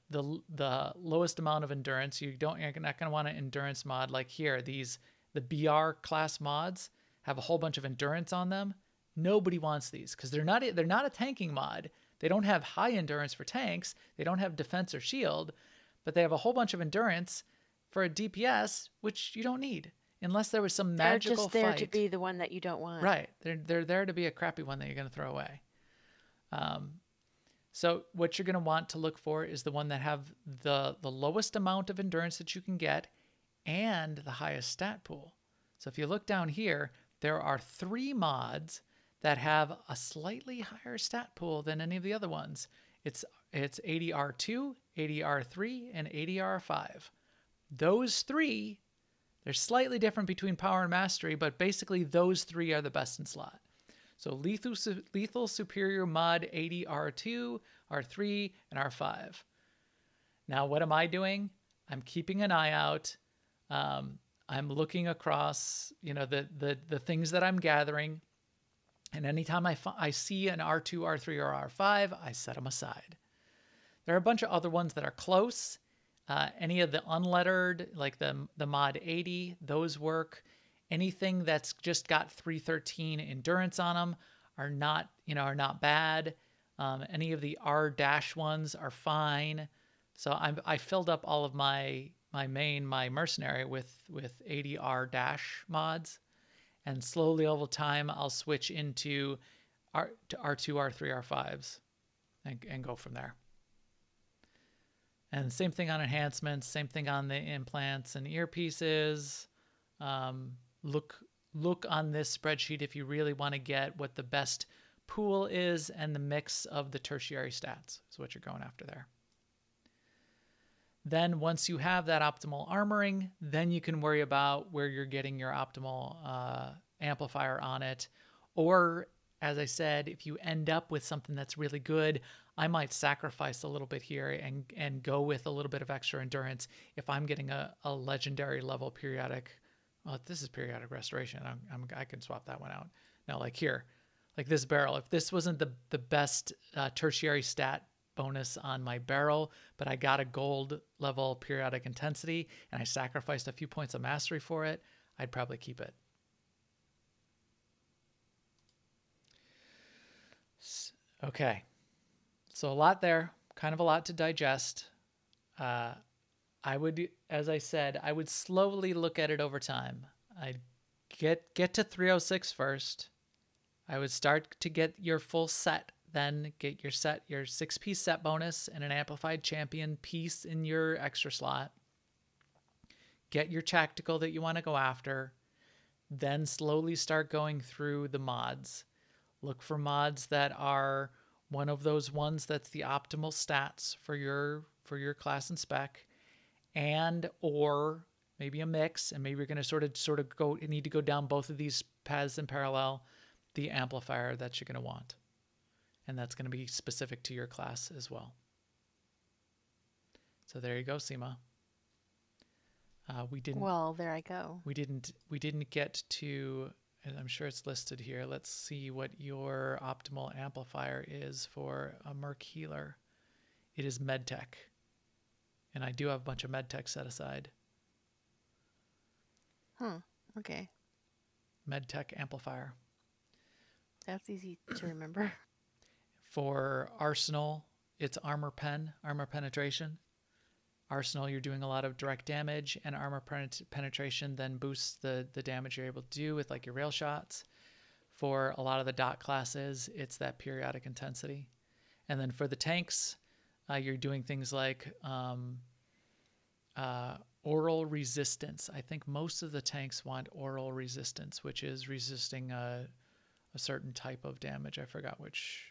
lowest amount of endurance, you're not going to want an endurance mod like here. The BR class mods have a whole bunch of endurance on them. Nobody wants these because they're not a tanking mod. They don't have high endurance for tanks. They don't have defense or shield, but they have a whole bunch of endurance for a DPS, which you don't need unless there was some magical fight. They're just there to be the one that you don't want. Right. They're there to be a crappy one that you're going to throw away. So what you're going to want to look for is the one that have the lowest amount of endurance that you can get and the highest stat pool. So if you look down here, there are 3 mods that have a slightly higher stat pool than any of the other ones. It's ADR2, ADR3, and ADR5. Those 3, they're slightly different between power and mastery, but basically those 3 are the best in slot. So lethal superior mod ADR2, R3, and R5. Now what am I doing? I'm keeping an eye out. I'm looking across, the things that I'm gathering. And anytime I see an R2, R3, or R5, I set them aside. There are a bunch of other ones that are close. Any of the unlettered, like the mod 80, those work. Anything that's just got 313 endurance on them are not bad. Any of the R- ones are fine. So I filled up all of my mercenary with 80 R- mods, and slowly over time I'll switch into R2, R3, R5s, and go from there. And same thing on enhancements, same thing on the implants and earpieces. Look on this spreadsheet if you really want to get what the best pool is and the mix of the tertiary stats is what you're going after there. Then once you have that optimal armoring, then you can worry about where you're getting your optimal amplifier on it. Or, as I said, if you end up with something that's really good, I might sacrifice a little bit here and go with a little bit of extra endurance if I'm getting a legendary level periodic. Well, this is periodic restoration. I can swap that one out. Now, like here, like this barrel, if this wasn't the best tertiary stat bonus on my barrel, but I got a gold level periodic intensity and I sacrificed a few points of mastery for it, I'd probably keep it. Okay. So a lot there, kind of a lot to digest. I would, as I said, I would slowly look at it over time. I'd get to 306 first. I would start to get your full set, then get your 6-piece set bonus and an amplified champion piece in your extra slot. Get your tactical that you want to go after. Then slowly start going through the mods. Look for mods that are one of those ones that's the optimal stats for your class and spec, and or maybe a mix, and maybe you're going to sort of need to go down both of these paths in parallel, the amplifier that you're going to want. And that's going to be specific to your class as well. So there you go, Seema. Well, there I go. We didn't get to, and I'm sure it's listed here. Let's see what your optimal amplifier is for a Merc healer. It is MedTech. And I do have a bunch of MedTech set aside. Okay. MedTech amplifier. That's easy to remember. For Arsenal, it's armor penetration. Arsenal, you're doing a lot of direct damage, and armor penetration then boosts the damage you're able to do with like your rail shots. For a lot of the dot classes, it's that periodic intensity. And then for the tanks, you're doing things like oral resistance. I think most of the tanks want oral resistance, which is resisting a certain type of damage. I forgot which.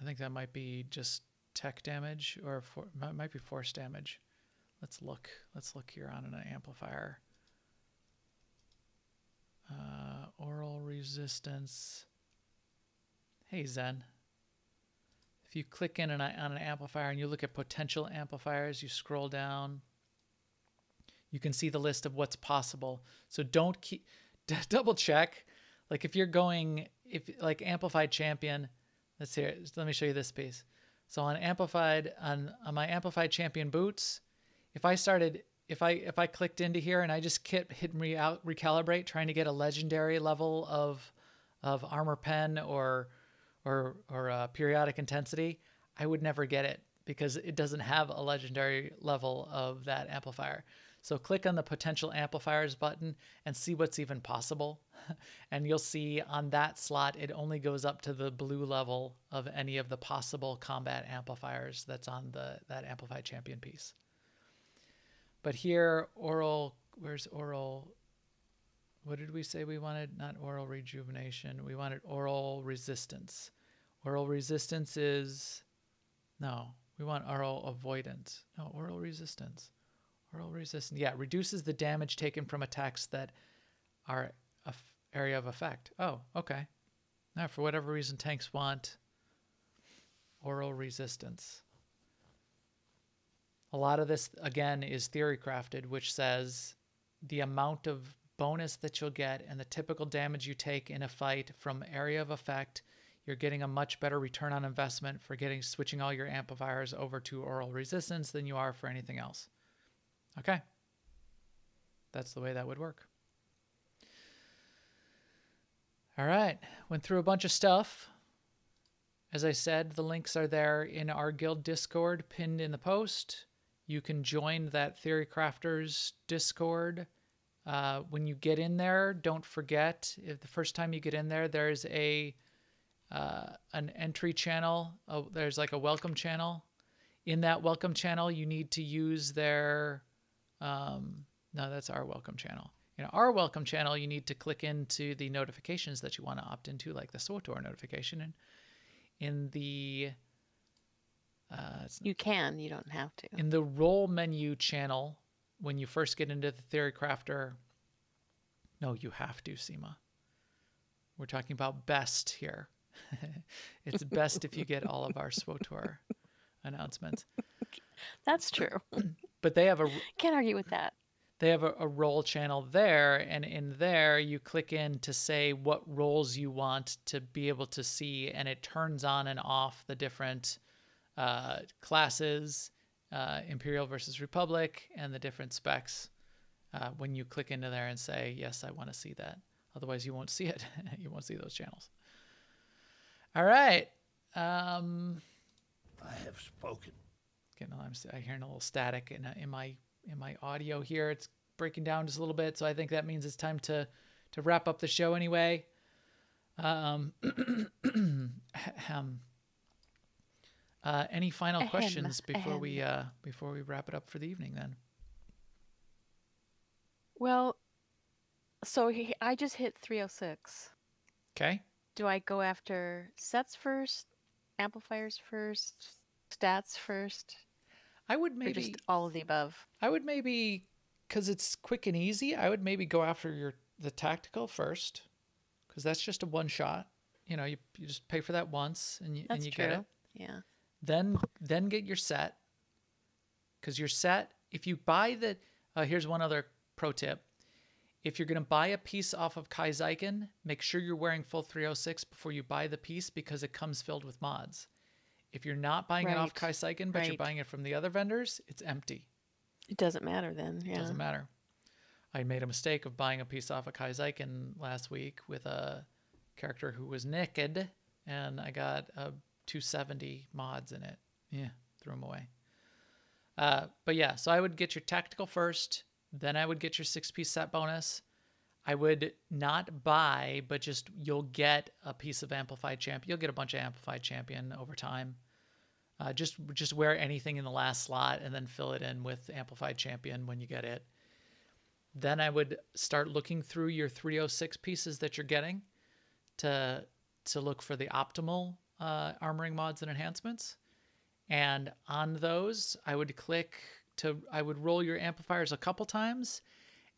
I think that might be just tech damage, or might be force damage. Let's look here on an amplifier. Oral resistance. Hey Zen. If you click in on an amplifier and you look at potential amplifiers, you scroll down, you can see the list of what's possible. So don't double check. Like if you're going, like amplified champion, let me show you this piece. So on my amplified champion boots, if I clicked into here and I just hit recalibrate, trying to get a legendary level of armor pen or periodic intensity, I would never get it because it doesn't have a legendary level of that amplifier. So click on the potential amplifiers button and see what's even possible. And you'll see on that slot, it only goes up to the blue level of any of the possible combat amplifiers that's on that amplified champion piece. But here, where's oral? What did we say we wanted? Not oral rejuvenation. We wanted oral resistance. Oral resistance we want oral avoidance. No, oral resistance. Oral resistance. Yeah, reduces the damage taken from attacks that are area of effect. Oh, okay. Now, for whatever reason, tanks want oral resistance. A lot of this, again, is theory crafted, which says the amount of bonus that you'll get and the typical damage you take in a fight from area of effect, you're getting a much better return on investment for switching all your amplifiers over to oral resistance than you are for anything else. Okay. That's the way that would work. All right. Went through a bunch of stuff. As I said, the links are there in our guild Discord pinned in the post. You can join that Theory Crafters Discord. When you get in there, don't forget, if the first time you get in there, there's an entry channel. There's like a welcome channel. In that welcome channel, you need to use their... no, that's our welcome channel. In our welcome channel, you need to click into the notifications that you want to opt into, like the SWTOR notification. And in the... you don't have to. In the role menu channel, when you first get into the Theory Crafter... No, you have to, Seema. We're talking about best here. It's best if you get all of our SWTOR announcements. That's true. But they have Can't argue with that. They have a role channel there, and in there you click in to say what roles you want to be able to see, and it turns on and off the different classes, Imperial versus Republic, and the different specs when you click into there and say, yes, I want to see that. Otherwise, you won't see it. You won't see those channels. All right. I have spoken. I'm hearing a little static in my audio here. It's breaking down just a little bit, so I think that means it's time to wrap up the show anyway. Any final questions before we wrap it up for the evening then? Well, so I just hit 306. Okay. Do I go after sets first, amplifiers first, stats first? I would maybe... Or just all of the above? I would maybe, because it's quick and easy, I would maybe go after the tactical first, because that's just a one shot. You know, you just pay for that once and you get it. Yeah. Then get your set, because your set, if you buy the... here's one other pro tip. If you're going to buy a piece off of Kai Zyken, make sure you're wearing full 306 before you buy the piece, because it comes filled with mods. If you're not buying it off Kai Zyken, but you're buying it from the other vendors, it's empty. It doesn't matter then. Yeah. It doesn't matter. I made a mistake of buying a piece off of Kai Zyken last week with a character who was naked, and I got 270 mods in it. Yeah, threw them away. But yeah, so I would get your tactical first. Then I would get your 6-piece set bonus. I would not buy, but just you'll get a piece of Amplified Champion. You'll get a bunch of Amplified Champion over time. Just wear anything in the last slot and then fill it in with Amplified Champion when you get it. Then I would start looking through your 306 pieces that you're getting to look for the optimal armoring mods and enhancements. And on those, I would roll your amplifiers a couple times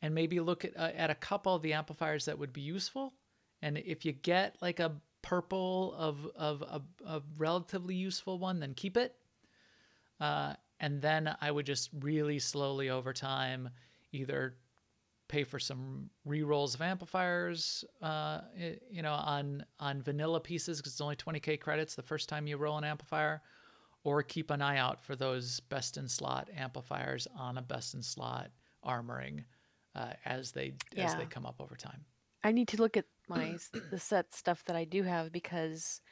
and maybe look at a couple of the amplifiers that would be useful. And if you get like a purple of a relatively useful one, then keep it. And then I would just really slowly over time either pay for some re-rolls of amplifiers, on vanilla pieces, because it's only 20k credits the first time you roll an amplifier, or keep an eye out for those best in slot amplifiers on a best in slot armoring as they come up over time. I need to look at the set stuff that I do have, because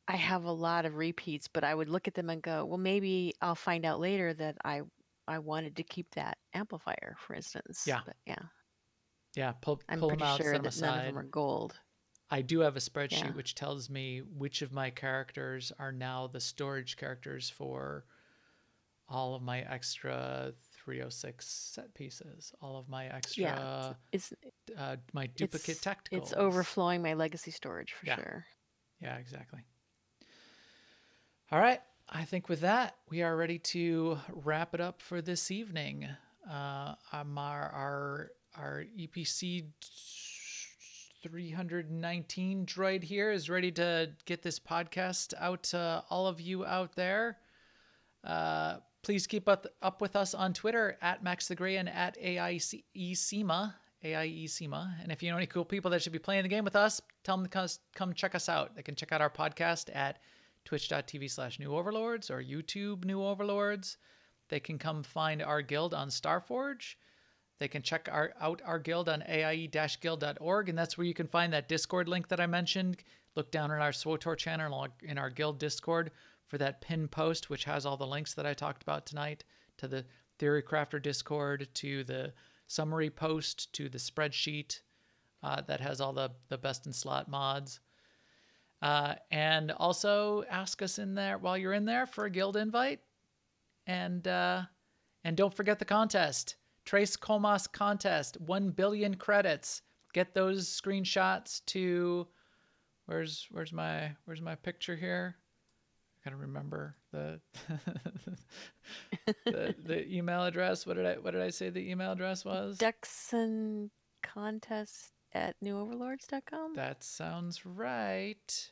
I have a lot of repeats, but I would look at them and go, well, maybe I'll find out later that I wanted to keep that amplifier, for instance. Yeah. But yeah. Yeah, pull I'm them pretty out, sure set them that aside. none of them are gold. I do have a spreadsheet which tells me which of my characters are now the storage characters for all of my extra 306 set pieces, all of my extra, my duplicate tacticals. It's overflowing my legacy storage for sure. Yeah, exactly. All right. I think with that, we are ready to wrap it up for this evening. Our EPC 319 droid here is ready to get this podcast out to all of you out there. Please keep up with us on Twitter at Max the Gray and at AIESEMA. And if you know any cool people that should be playing the game with us, tell them to come check us out. They can check out our podcast at twitch.tv/New Overlords or YouTube New Overlords. They can come find our guild on Starforge. They can check out our guild on aie-guild.org, and that's where you can find that Discord link that I mentioned. Look down on our SWTOR channel in our guild Discord for that pinned post, which has all the links that I talked about tonight, to the Theory Crafter Discord, to the summary post, to the spreadsheet that has all the best in slot mods. And also ask us in there while you're in there for a guild invite. And don't forget the contest. Trace Comas contest, 1 billion credits. Get those screenshots to where's my picture here? I gotta remember the the email address. What did I say the email address was? DucksandContest@newoverlords.com. That sounds right.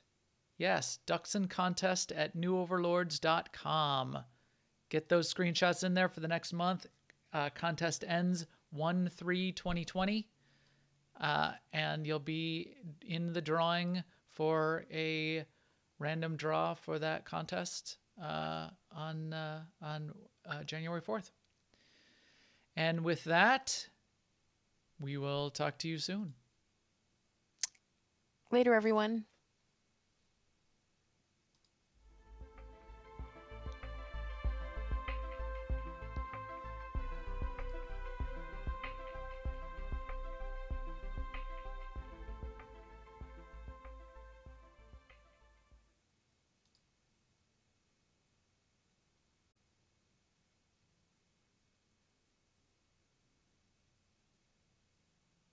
Yes, DucksandContest@newoverlords.com. Get those screenshots in there for the next month. Contest ends 1/3/2020, and you'll be in the drawing for a random draw for that contest on January 4th. And with that, we will talk to you soon. Later, everyone.